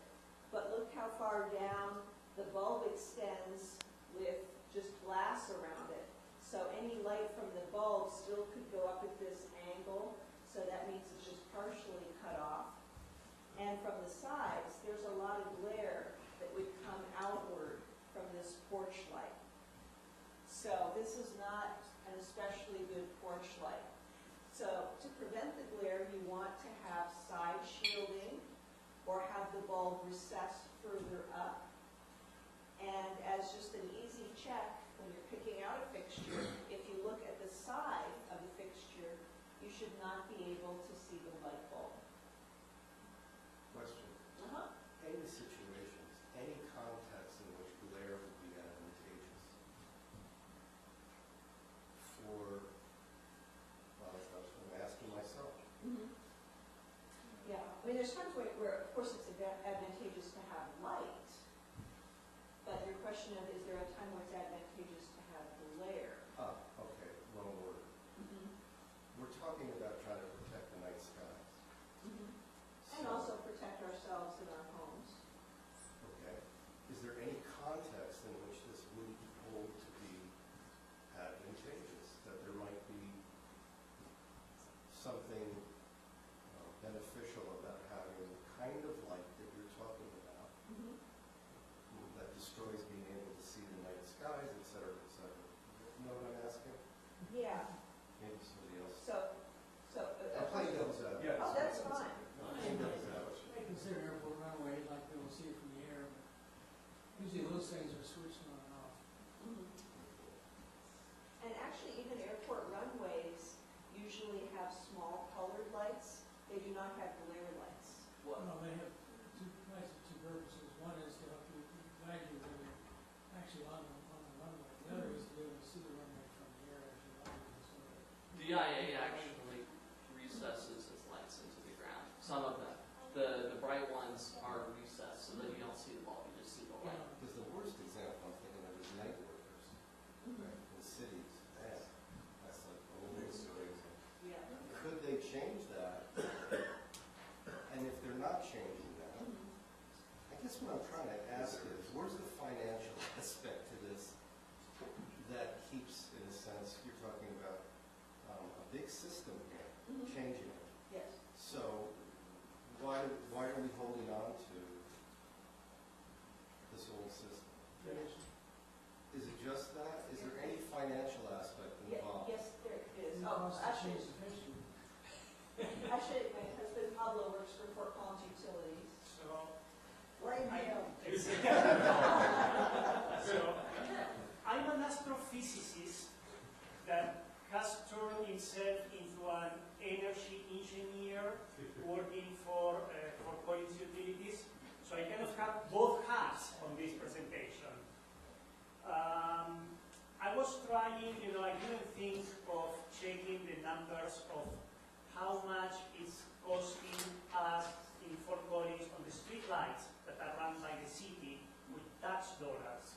but look how far down the bulb extends with just glass around it. So any light from the bulb still could go up at this angle, so that means it's just partially cut off. And from the sides, there's a lot of glare that would come outward from this porch light. So this is not an especially good porch light. So to prevent the glare, you want to have side shielding or have the bulb recessed further up. And as just an easy check, when you're picking out a fixture, if you look at the side of the fixture, you should not be able to see the light bulb. Question. Any situations, any contexts in which glare would be advantageous for, well, I was going to ask I mean, there's times where, of course, it's advantageous to have light, but your question of, is there a time where it's advantageous to have glare? Okay, wrong word. We're talking about trying to protect the night skies. And also protect ourselves and our homes. Okay. Is there any context in which this would be hold to be advantageous? That there might be something beneficial about having the kind of light that you're talking about that destroys being able to see the night skies, et cetera, et cetera. You know what I'm asking? Yeah, Maybe somebody else. so. I'm playing devil's advocate. Oh, that's fine. Playing devil's advocate. I consider airport runway like they will see it from the air, but usually those things are switched on and off. And actually, even airport runways usually have small colored lights. They do not have glare lights. No, they have two purposes. One is to help you guide you when you're actually on the runway. The other is to be able to see the runway from the air as you're on it. So The IA actually recesses its lights into the ground. Some of them. The bright ones are recessed so that you don't see the bulb, you just see the light. Because the worst example I'm thinking of is night workers in cities. Man, that's like old story. Yeah. Could they change that? And if they're not changing that, I guess what I'm trying to ask is, where's the financial aspect to this that keeps, in a sense, you're talking about a big system here, changing it. Yes. So why are we holding on to this old system? Is it just that? Is there any financial aspect involved? Yes, there is. it Oh, costs to actually, change the fixture. actually, my husband Pablo works for Fort Collins Utilities. So, Blame him. so I'm an astrophysicist that has turned himself into an energy engineer working for Collins Utilities. So I kind of have both hats on this presentation. I was trying, I didn't think of checking the numbers of how much it's costing us in Fort Collins on the street lights that are run by the city with tax dollars,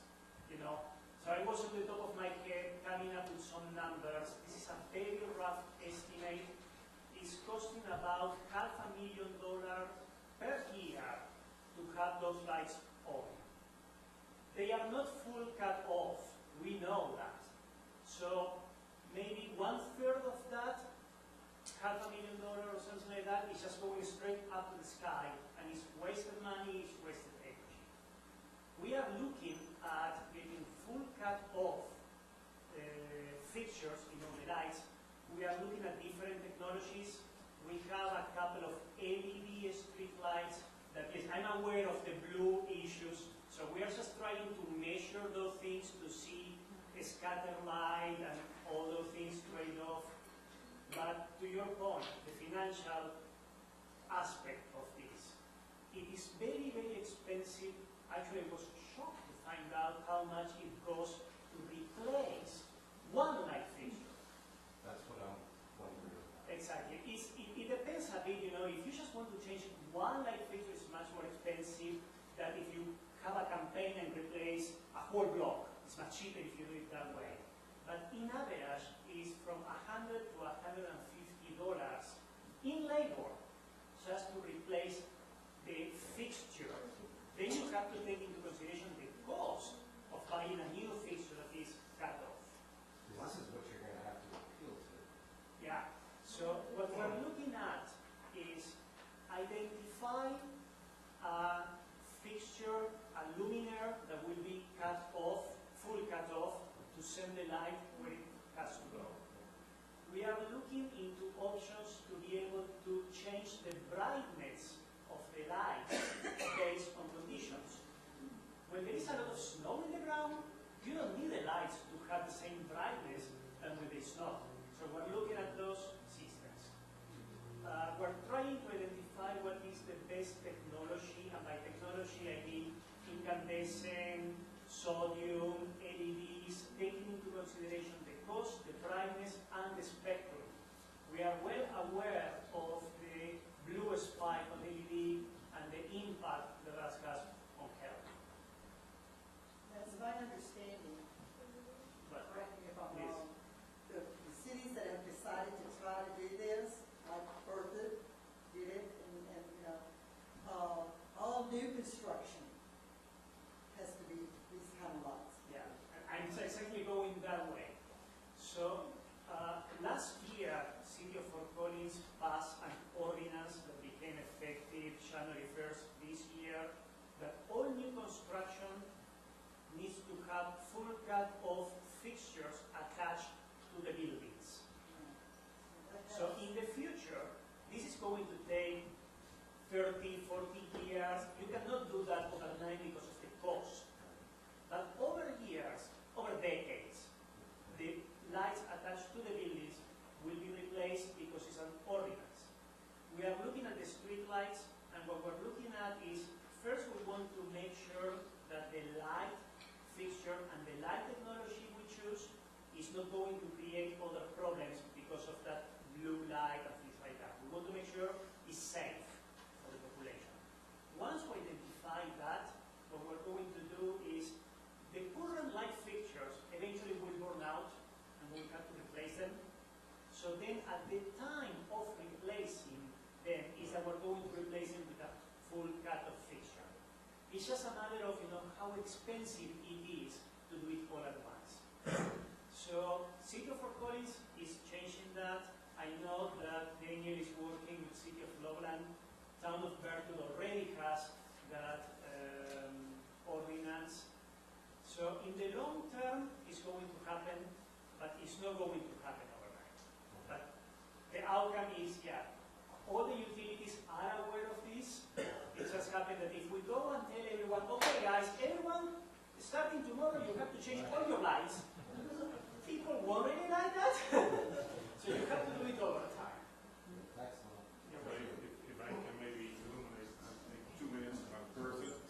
So I was at the top of my head coming up with some numbers. This is a very rough estimate. It's costing about $500,000 per year to have those lights on. They are not full cut off. We know that. So maybe 1/3 of that, $500,000 or something like that, is just going straight up to the sky, and it's wasted money, it's wasted energy. We are looking at getting full cut off fixtures in all the lights. We are looking at different technologies. We have a couple of LED street lights that is, I'm aware of the blue issues, so we are just trying to measure those things to see a scatter light and all those things trade off. But to your point, the financial aspect of this, it is very, very expensive. Actually, I was shocked to find out how much it costs to replace one light fixture. That's what I'm wondering about. Exactly. It depends a bit, if you just want to change one light fixture, it's much more expensive than if you have a campaign and replace a whole block. It's much cheaper if you do it that way. But in average, it's from $100 to $150 in labor just to replace the fixture. Then you have to take into consideration the cost of buying a new fixture that is cut off. This is what you're going to have to appeal to. Yeah. So what we're looking at is identify a fixture, a luminaire that will be cut off, full cut off, to send the light where it has to go. We are looking into options to be able to change the brightness of the light based on conditions. When there is a lot of snow in the ground, you don't need the lights to have the same brightness than when there's snow. So we're looking at those systems. We're trying to identify what is the best technology, and by technology I mean incandescent, sodium, LEDs, taking into consideration the cost, the brightness, and the spectrum. We are well aware of the blue spike on LED Collins passed an ordinance that became effective January 1st this year, that all new construction needs to have full cut of fixtures attached to the buildings. So in the future, this is going to take 30, 40 years. You cannot do that overnight because of the cost. But over years, over decades, the lights attached to the buildings will be replaced because it's an ordinance. We are looking at the street lights, and what we're looking at is, first we want to make sure that the light fixture and the light technology we choose is not going to create other problems because of that blue light and things like that. We want to make sure it's safe for the population. Once we identify that, what we're going to do is the current light fixtures eventually will burn out and we have to replace them. So then at the time of replacing them is that we're going to replace them with a full cut of fixture. It's just a matter of how expensive it is to do it all at once. So City of Fort Collins is changing that. I know that Daniel is working with City of Loveland. Town of Berkeley already has that ordinance. So in the long term, it's going to happen, but it's not going to happen overnight. But the outcome is, yeah, all the utilities are aware of this. It just happened that if we go and tell everyone, okay guys, everyone, starting tomorrow you have to change all your lights, people won't really like that. So you have to do it over time. Excellent. If I can maybe illuminate, take 2 minutes about Berthoud.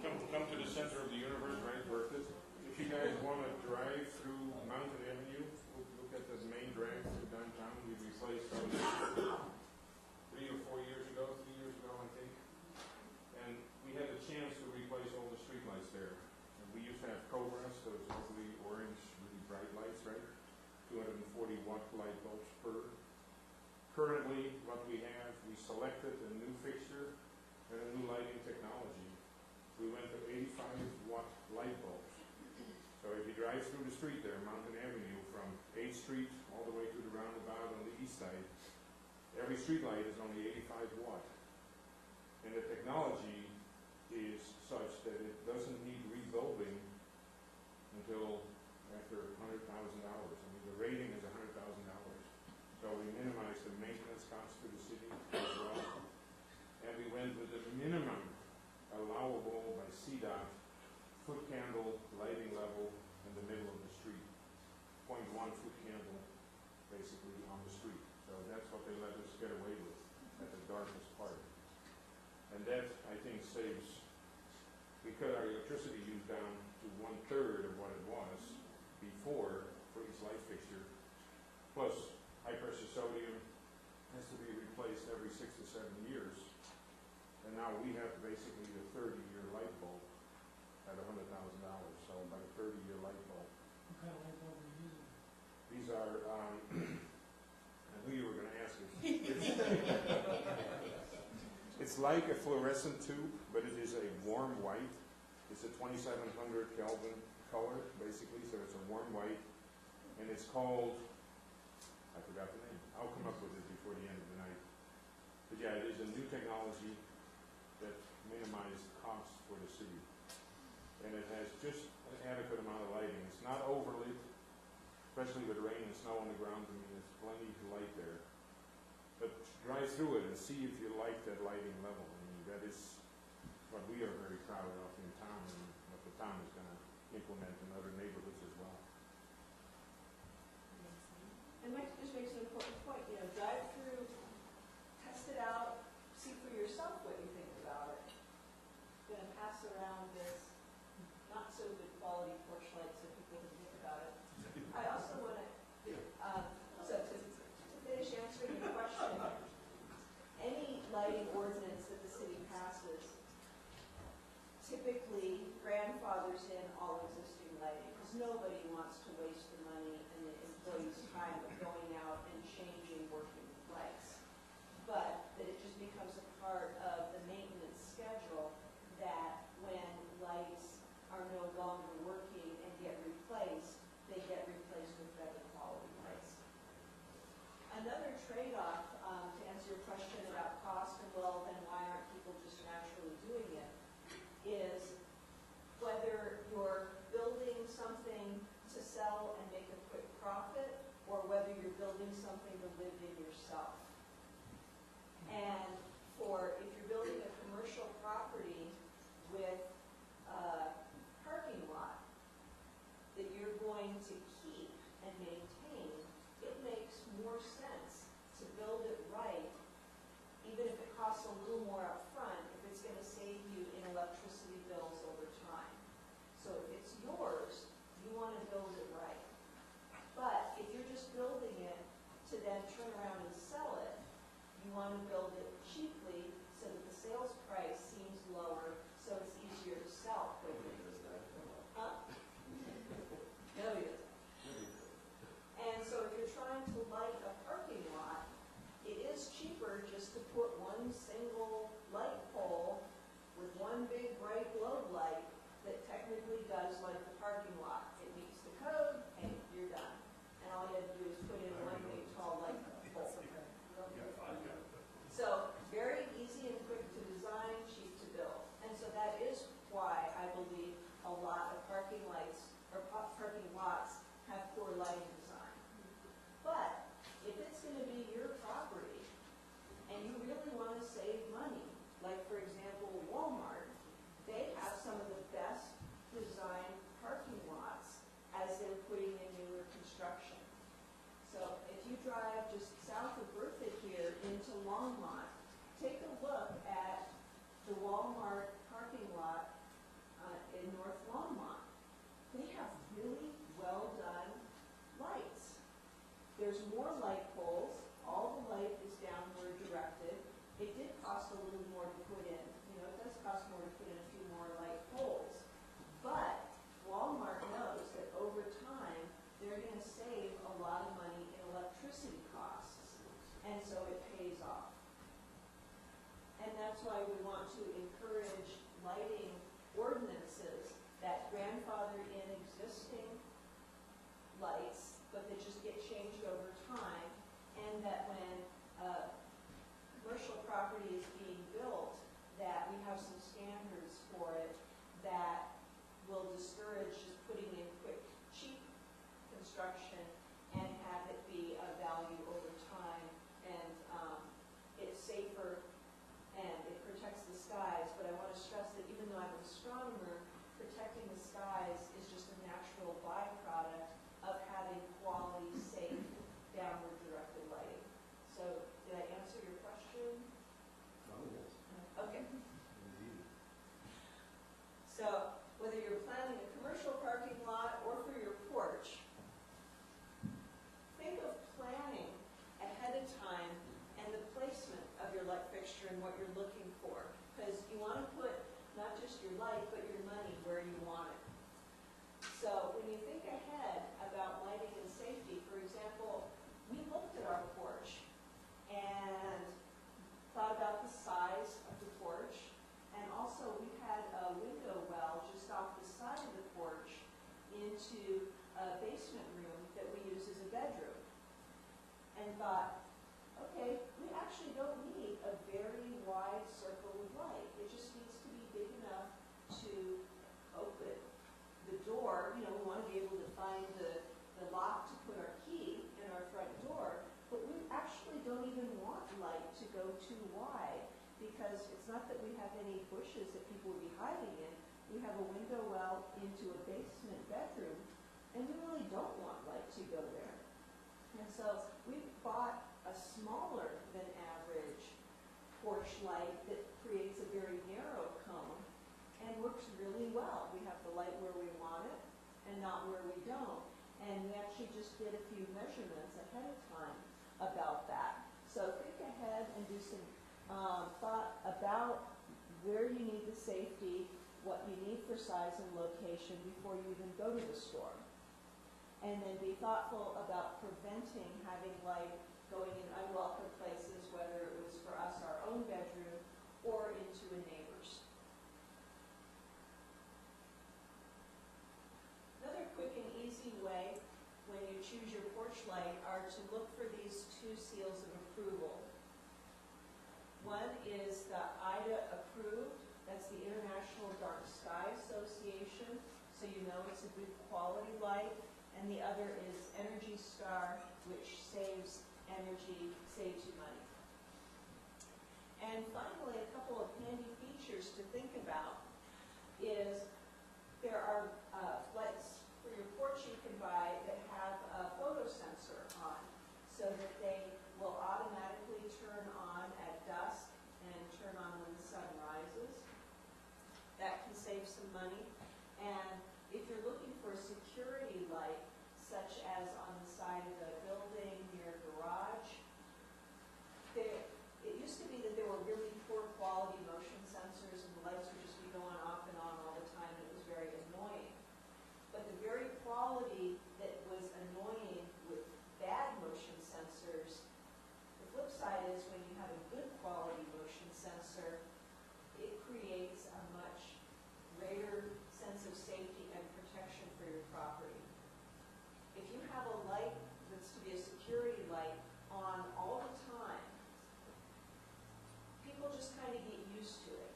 Come to the center of the universe, right, Berthoud? If you guys want to drive through Mountain Avenue, look at the main drag through downtown. We replaced those 3 or 4 years ago, I think. And we had a chance to replace all the streetlights there. And we used to have Progress, those lovely orange, really bright lights, right? 240-watt light bulbs per. Currently, what we have, we selected a new fixture and a new lighting technology. We went to 85-watt light bulbs. So if you drive through the street there, Mountain Avenue, from 8th Street all the way to the roundabout on the east side, every street light is only 85 watt. And the technology is such that it doesn't need rebuilding until after $100,000. I mean, the rating is $100,000. So we minimized the maintenance costs to the city as well. And we went with the minimum allowable by CDOT foot candle lighting level in the middle of the street. 0.1 foot candle basically on the street. So that's what they let us get away with at the darkest part. And that, I think, saves, we cut our electricity use down to 1/3 of what it was before for each light fixture. Plus, high pressure sodium has to be replaced every 6 to 7 years. And now we have basically a 30-year light bulb at $100,000. So about a 30-year light bulb. What kind of light bulb are you using? These are, I knew you were going to ask it. It's like a fluorescent tube, but it is a warm white. It's a 2700 Kelvin color, basically, so it's a warm white. And it's called, I forgot the name. I'll come up with it before the end of the night. But yeah, it is a new technology that minimizes costs for the city. And it has just an adequate amount of lighting. It's not overlit, especially with rain and snow on the ground. I mean, there's plenty of light there. But drive through it and see if you like that lighting level. I mean, that is what we are very proud of in town, and what the town is going to implement in other neighborhoods as well. And Mike just makes an important point, drive through, test it out, see for yourself what you think about it. Going to pass around this not so good quality porch light so people can think about it. I also want to, to finish answering your question, any lighting ordinance that the city passes typically grandfathers in all existing lighting, because nobody wants to waste the money and the employees' time of going trade-off, to answer your question about cost and, well, then why aren't people just naturally doing it, is whether you're building something to sell and make a quick profit, or whether you're building something to live in yourself. And if you're building a commercial property with a parking lot that you're going to keep and maintain, it makes more sense to build it right, even if it costs a little more up front, if it's going to save you in electricity bills over time. So if it's yours, you want to build it right. But if you're just building it to then turn around and sell it, you want to build it cheaply so that the sales price seems lower, so it's easier to sell quickly. Huh? No, he doesn't. And so if you're trying to light a parking lot, it is cheaper just to put one single light pole with one big bright globe light that technically does light the parking lot. It meets the code, and you're done. And all you have to do is put in one big tall light pole. So very easy and quick to design, cheap to build. And so that is why I believe a lot of parking lights or parking lots have poor lighting design. But if it's going to be your property and you really want to save money, like for example Walmart, they have some of the best designed parking lots as they're putting in newer construction. So if you drive just south of Bertha here into Longmont, take a look at the Walmart parking lot in North Longmont. They have really well done lights. There's more light poles. All the light is downward directed. It did cost a little more to put in. You know, it does cost more to put in a few more light poles. But Walmart knows that over time, they're going to save a lot of money in electricity costs. And so it pays off. And that's why we want to encourage lighting ordinances that grandfather in existing lights, but that just get changed over time, and that when commercial property is being built, that we have some standards for it that will discourage just putting in quick, cheap construction and have it be of value over time. And it's safer and it protects the skies. But I want to stress that even though I'm an astronomer, protecting the skies is just a natural byproduct of having quality, safe, downward directed lighting. So did I answer your question? Okay. So whether you're planning a commercial parking lot or for your porch, think of planning ahead of time and the placement of your light fixture and what you're looking for. Because you want to put not just your light, but your money where you want it. So when you think ahead about lighting and safety, for example, we looked at our porch and thought about the size of the porch. And also we had a window well just off the side of the porch into a basement room that we use as a bedroom. And thought, okay, we actually don't need a very wide circle of light. It just needs to be big enough to open the door. You know, we want to be able to find the lock to put our key in our front door. But we actually don't even want light to go too wide, because it's not that we have any bushes that people would be hiding in. We have a window well into a basement bedroom, and we really don't want light to go there. And so we bought a smaller than average porch light that creates a very narrow cone and works really well. We have the light where we want it and not where we don't. And we actually just did a few measurements ahead of time about that. So think ahead and do some thought about where you need the safety, what you need for size and location before you even go to the store. And then be thoughtful about preventing having light going in unwelcome places, whether it was for us, our own bedroom, or into a neighbor's. Another quick and easy way when you choose your porch light are to look for these two seals of approval. One is the IDA approved, that's the International Dark Sky Association, so you know it's a good quality light, and the other is Energy Star, which saves energy, saves you money. And finally, a couple of handy features to think about is there are lights for your porch you can buy that have a photo sensor on, so that they will automatically turn on at dusk and turn on when the sun rises. That can save some money. And if you're looking for a security light, such as on the side of the building near a garage, it used to be that there were really poor quality motion sensors and the lights would just be going off and on all the time and it was very annoying. But the very quality that was annoying with bad motion sensors, the flip side is when you have a good quality motion sensor, it creates a much greater sense of safety and protection for your property. If you have a light that's to be a security light on all the time, people just kind of get used to it.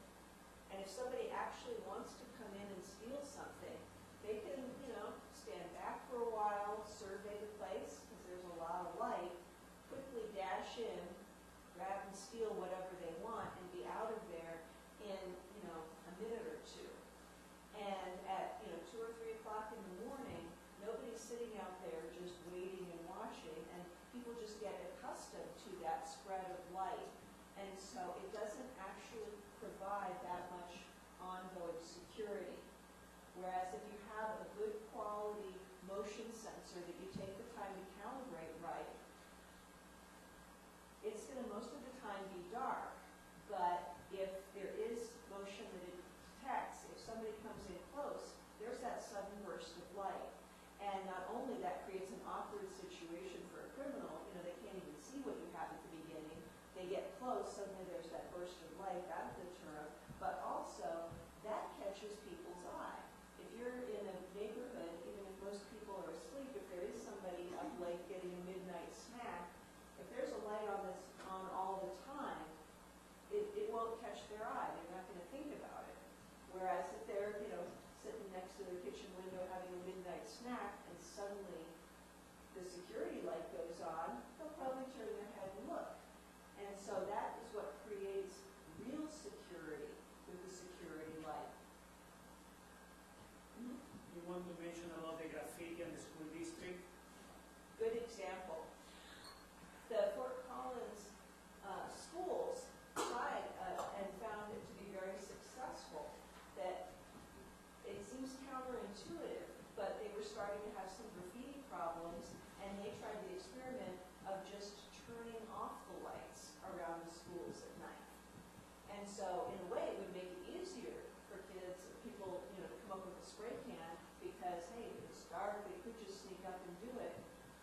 And if somebody actually wants to come in and steal something, they can, stand back for a while, survey the place, because there's a lot of light, quickly dash in, grab and steal whatever they want, and be out of there in, a minute or two. And at, 2 or 3 o'clock in the morning, nobody's sitting out there just waiting and watching, and people just get accustomed to that spread of light. And so it doesn't actually provide that much ongoing security. Whereas if you have a good quality motion sensor that you take the time to calibrate right, it's going to most of the time be dark. But if there is motion that it detects, if somebody comes in close, there's that sudden burst of light. And not only that creates an awkward situation for a criminal, they can't even see what you have at the beginning. They get close, suddenly there's that burst of light, that'll deter them. But also, that catches people's eye. If you're in a neighborhood, even if most people are asleep, if there is somebody up late getting a midnight snack, if there's a light on all the time, it won't catch their eye. They're not going to think about it. Whereas if they're, sitting next to their kitchen window having a midnight snack and suddenly the security light goes on, they'll probably turn their head and look. And so that is what creates real security with the security light. You want to mention about the graffiti and the school district? Good example. The Fort Collins schools tried and found it to be very successful. That it seems counterintuitive, but they were starting to have some graffiti problems, and they tried the experiment of just turning off the lights around the schools at night. And so, in a way, it would make it easier for kids, people, to come up with a spray can, because, hey, if it's dark, they could just sneak up and do it.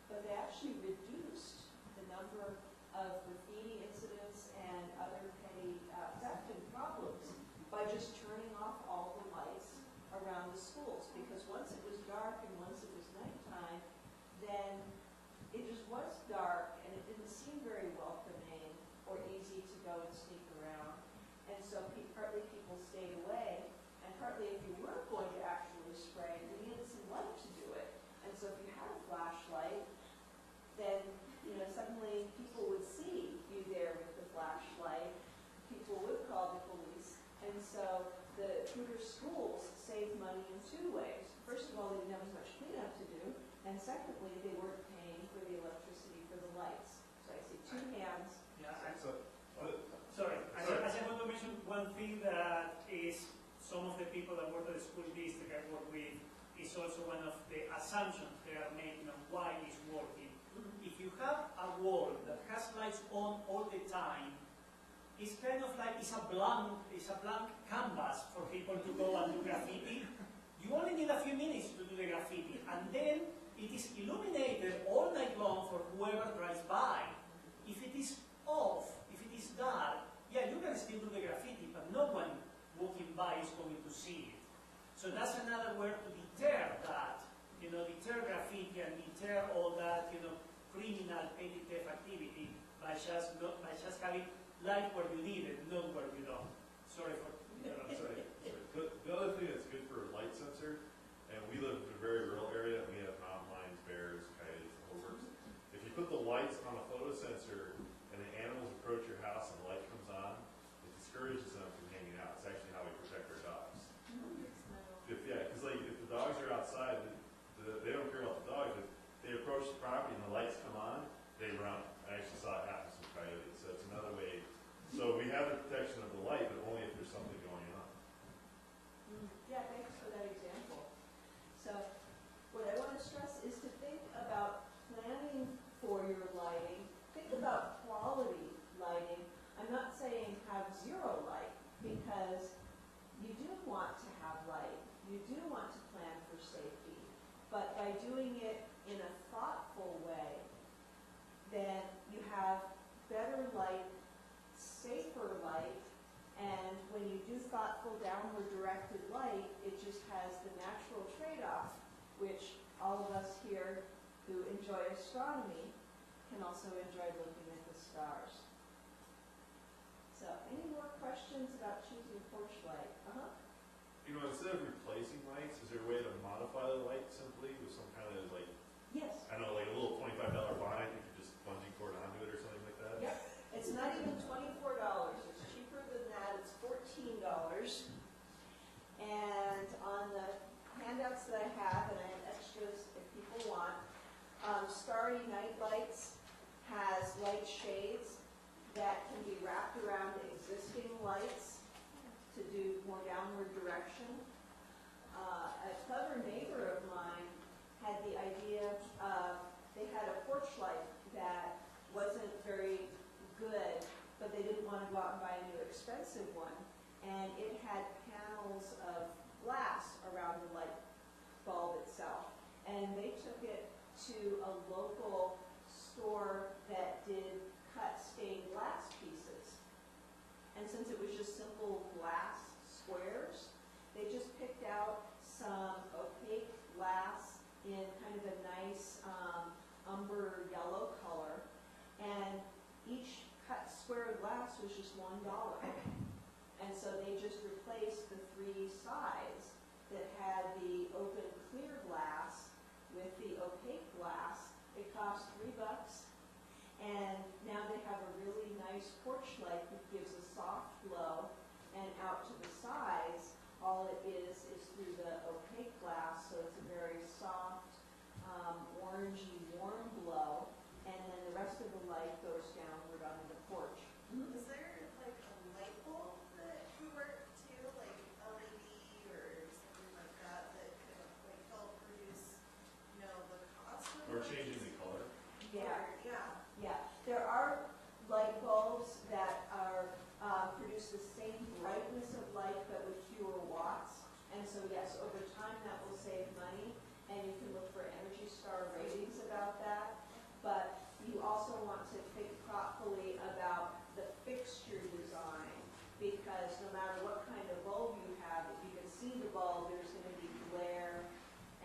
But they actually reduced the number of graffiti incidents and other petty theft and problems by just turning off all the lights around the schools. Because once it was dark and once it was nighttime, then it just was dark and it didn't seem very welcoming or easy to go and sneak around. And so partly people stayed away, and partly if you weren't going to actually spray, you needed some light to do it. And so if you had a flashlight, then suddenly people would see you there with the flashlight. People would call the police. And so the Tudor schools saved money in 2 ways. First of all, they didn't have as much cleanup to do. And secondly, they weren't paying for the electricity for the lights. So I see 2 hands. Yeah, So, sorry. I just want to mention one thing that is some of the people that work at the school district I work with is also one of the assumptions they are making on why it's working. If you have a wall that has lights on all the time, it's kind of like it's a blank canvas for people to go and do graffiti. You only need a few minutes to do the graffiti, and then it is illuminated all night long for whoever drives by. If it is off, if it is dark, yeah, you can still do the graffiti, but no one walking by is going to see it. So that's another way to deter that, deter graffiti and deter all that, criminal petty theft activity much as having light where you need it, not where you don't. Sorry for Sorry. The other thing that's good for a light sensor, and we live in a very rural area, and we have mountain lions, bears, coyotes, the whole works. If you put the lights on a photosensor and the animals approach your house and the light comes on, it discourages them from hanging out. It's actually how we protect our dogs. Because like if the dogs are outside, they don't care about the dogs. If they approach the property and the lights come on, they run. I actually saw it happen to some coyotes, so it's another way. So we have the protection of the light, but only if there's something going on. Yeah, thanks for that example. So what I want to stress is to think about planning for your lighting. Think about quality lighting. I'm not saying have zero light, because you do want to have light. You do want to plan for safety. But by doing it in a thoughtful way, then you have better light, safer light, and when you do thoughtful downward directed light, it just has the natural trade-off, which all of us here who enjoy astronomy can also enjoy looking at the stars. So, any more questions about choosing porch light? You know, instead of replacing lights, is there a way to modify the light simply with some kind of like, Yes. I don't know, like a little $25 bond, you could just bungee cord onto it or something like that? Yep. It's not even $24. It's cheaper than that. It's $14. And on the handouts that I have, and I have extras if people want, Starry Night Lights has light shades that can be wrapped around existing lights to do more downward direction. A clever neighbor of mine had the idea of, they had a porch light that wasn't very good, but they didn't want to go out and buy a new expensive one. And it had panels of glass around the light bulb itself. And they took it to a local store that did cut stained glass pieces. And since it was just simple glass squares, they just picked out some opaque glass in kind of a nice umber yellow color. And each cut square of glass was just $1. And so they just replaced the three sides that had the open clear glass with the opaque glass. It cost $3. And now they have a really nice porch light that gives a soft glow, and out to the sides, all it is through the opaque glass, so it's a very soft, orangey, warm glow, and then the rest of the light goes downward onto the porch. Is there like a light bulb that could work too, like LED or something like that, that could like help reduce, you know, the cost of Or changing the color? Yeah. Yeah. Yeah, there are light bulbs that are produce the same brightness of light but with fewer watts. And so yes, over time that will save money, and you can look for Energy Star ratings about that. But you also want to think thoughtfully about the fixture design, because no matter what kind of bulb you have, if you can see the bulb, there's going to be glare,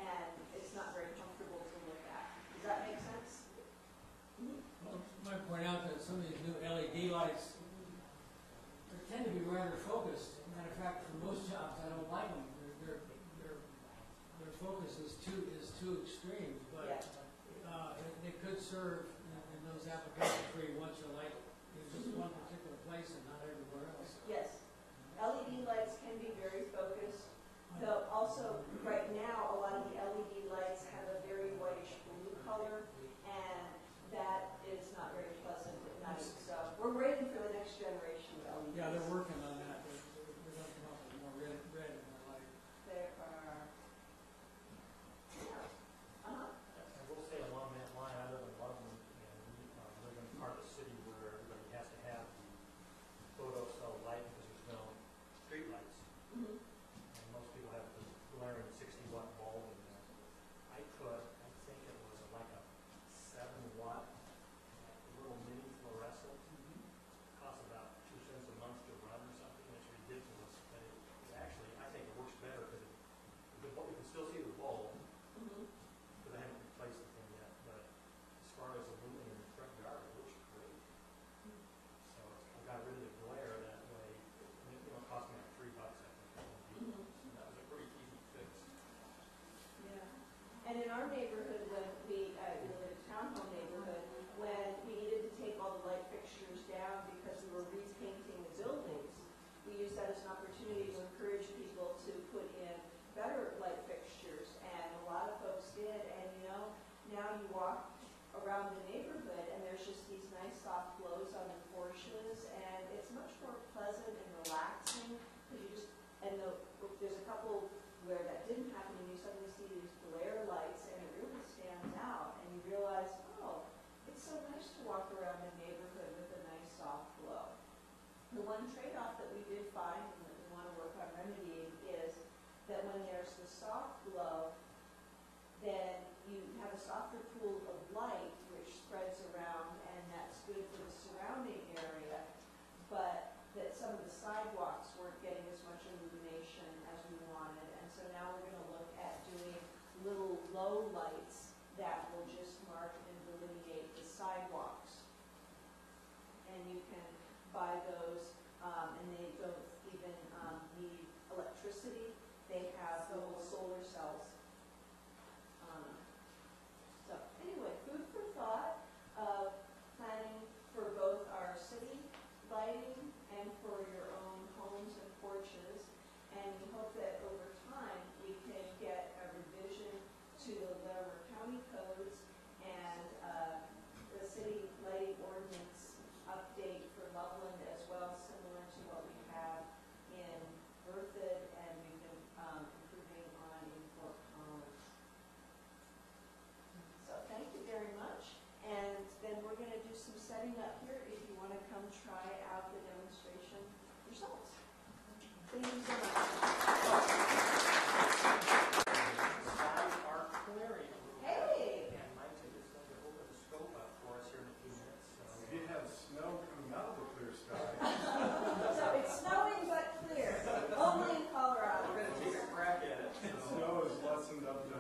and it's not very comfortable to look at. Does that make sense? Well, I might point out that some of these new LED lights tend to be rather focused. Matter of fact, for most jobs, I don't like them. Their focus is too extreme, but they could serve in those applications where you want your light in just one particular place and not everywhere else. Yes. LED lights can be very focused, though also right now a lot of the LED lights have a very whitish blue color, and that is not very pleasant at night. So we're waiting for the next generation of LEDs. Yeah, they're working on that. They're going to come up with more red in their light. There are. I will say along that line, I live in Loveland, and we live in part of the city where one trade-off that we did find and that we want to work on remedying is that when there's the soft glow, then you have a softer pool of light which spreads around, and that's good for the surrounding area, but that some of the sidewalks weren't getting as much illumination as we wanted, and so now we're going to look at doing little low lights that will just mark and delineate the sidewalks. And you can buy those, and they don't even need electricity. They have little solar cells on them. So anyway, food for thought of planning for both our city lighting and for your own homes and porches. And we hope that over time we can get a revision to the Delaware County codes and the city lighting ordinance update for Loveland as well, similar to what we have in Berthoud, and we've been improving on in Fort Collins. So thank you very much. And then we're going to do some setting up here if you want to come try out the demonstration yourselves. Thank you so much. Skies are clearing. Hey! And Mike is going to open the scope up for us here in a few minutes. So. We did have snow coming out of the clear sky. So it's snowing but clear, only in Colorado. We're going to take a crack at it. The snow is lessened up to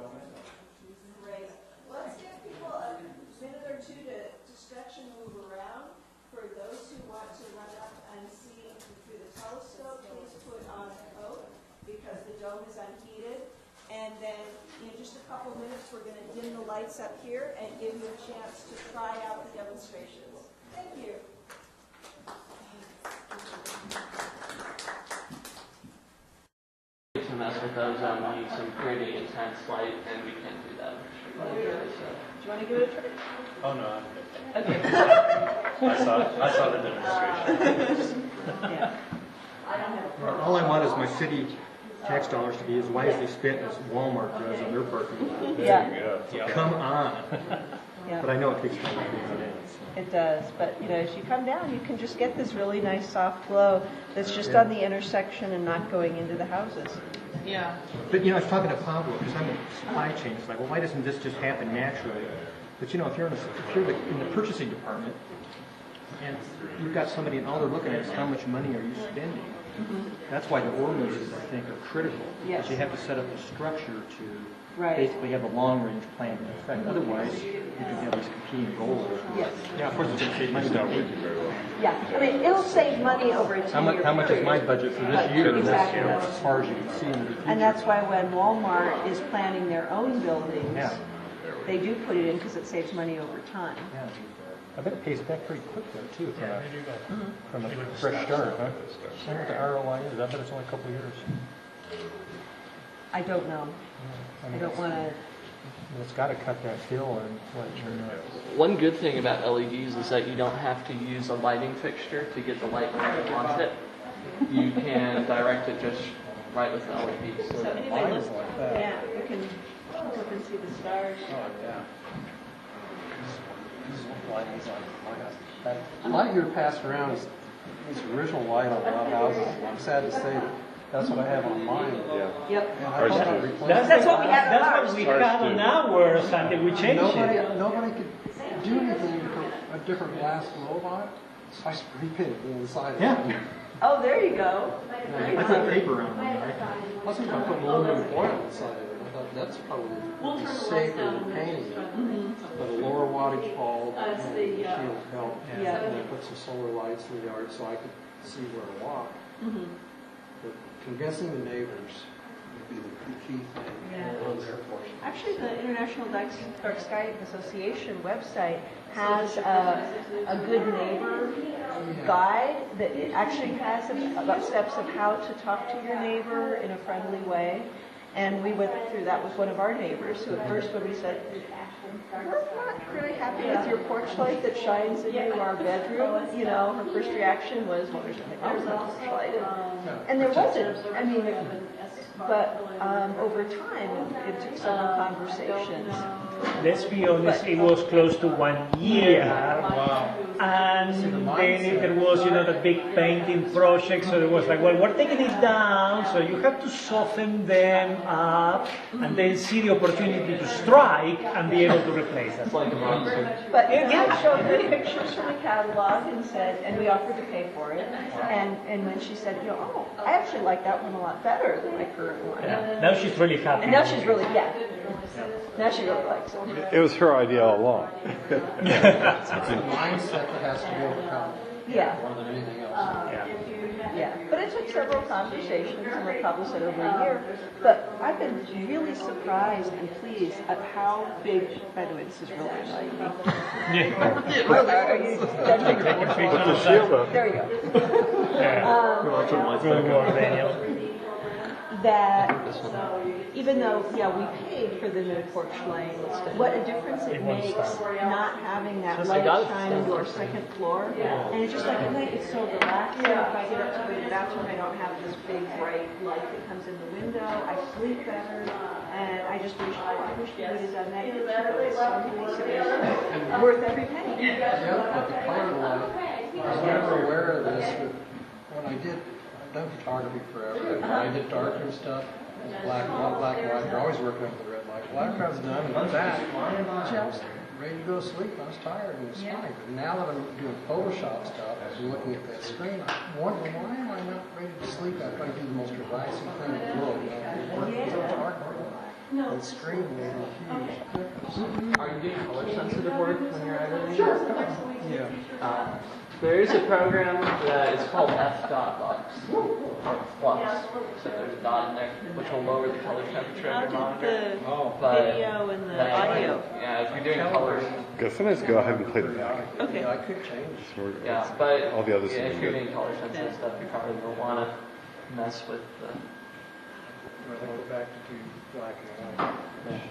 Great. Let's give people a minute or two to stretch and move around. For those who want to run up and see through the telescope, please put on a coat because the dome is unheated. And then in just a couple minutes, we're going to dim the lights up here and give you a chance to try out the demonstrations. Thank you. To mess with those, we need some pretty intense light, and we can't do that. Do you want to give it a try? Oh, no, I'm good. Okay. I saw the demonstration. Yeah. I don't have a All I want is my city tax dollars to be as wisely spent as Walmart does on their parking lot. Yeah. So come on. Yeah. But I know it takes time to do that. It does, but as you come down, you can just get this really nice soft glow that's just on the intersection and not going into the houses. Yeah. But I was talking to Pablo because I'm in supply chain. It's like, well, why doesn't this just happen naturally? But if you're in the purchasing department and you've got somebody and all they're looking at is how much money are you spending. Mm-hmm. That's why the ordinances, I think, are critical. Yes. Because you have to set up a structure to Right. basically have a long-range plan in effect. Otherwise, you can have these competing goals. Yes. Yeah, of course, it's going to save money. Yeah, I mean, it'll save money over a 2-year How much is my period. budget for this year? Exactly. That's as far as you can see into the future. And that's why when Walmart is planning their own buildings, Yeah. they do put it in because it saves money over time. Yeah. I bet it pays back pretty quick, though, too, from a fresh start, huh? I wonder what the ROI is. I bet it's only a couple of years. I don't know. I don't want to. It's got to cut that hill and One good thing about LEDs is that you don't have to use a lighting fixture to get the light when you want it. You can direct it just right with the LED. So anyway, let's, yeah, you can look up and see the stars. Oh, yeah. A lot of your passed around is this original light on a lot of houses. I'm sad to say that that's what I have on mine. Yeah. Yep. And I thought I'd replace That's it. what we had on ours until we changed it. Nobody could do anything for a different glass globe on it. So I spray painted the inside of it. Oh, there you go. I put paper on it. Right? Plus, I put aluminum foil inside of it. I thought that's probably safer than painting it. But a lower wattage bulb, shield help, and I put some solar lights in the yard so I could see where to walk. But convincing the neighbors would be the key thing on their portion. Actually, the International Dark Sky Association website has a good neighbor guide that it actually has about steps of how to talk to your neighbor in a friendly way. And we went through that with one of our neighbors who at first when we said, we're not really happy with your porch light that shines into our bedroom, her first reaction was, well, there's nothing wrong with the porch light. And there wasn't. I mean, but over time, it took several conversations. Let's be honest, it was close to 1 year And then there was, the big painting project, so it was like, well, we're taking it down, so you have to soften them up, and then see the opportunity to strike and be able to replace them. But I showed her pictures from the catalog and said, and we offered to pay for it. And when she said, oh, I actually like that one a lot better than my current one. Yeah. Now she's really happy. And now she's really, now she really likes it. It was her idea all along. It's a mindset that has to be overcome. Yeah. More than anything else. Yeah, but it took several conversations, and we'll probably said over a year. But I've been really surprised and pleased at how big. By the way, this is really annoying me. Are you judging? Put the shield up. There you go. That even though, we paid for the new porch lane, what a difference it makes not having that light shine into our second floor. And it's just like at night, it's so relaxing. If I get up to go to the bathroom, I don't have this big bright light that comes in the window. I sleep better, and I just wish we would have done that. It's really so nice. It was worth every penny. But the color light, I was never aware of this, but when I've done photography forever. When I did darkroom stuff, black and white, you're always working with the red light. Well, after I was done with that, I was ready to go to sleep. I was tired and it was fine. But now that I'm doing Photoshop stuff, I was looking at that screen, I'm wondering, why am I not ready to sleep after I do the most relaxing thing in the world? Working so dark. The screen made a huge difference. Are you doing color sensitive work when you're editing? Sure. Yeah. There is a program that is called f.lux, or flux, so there's a dot in there, which will lower the color temperature of your monitor. But video and the audio. Yeah, if you're doing colors. Sometimes go ahead and play the back. Okay. I could change. Yeah, but all the other if you're good. doing color sensitive stuff, you probably will want to mess with the. Go back to do black and white.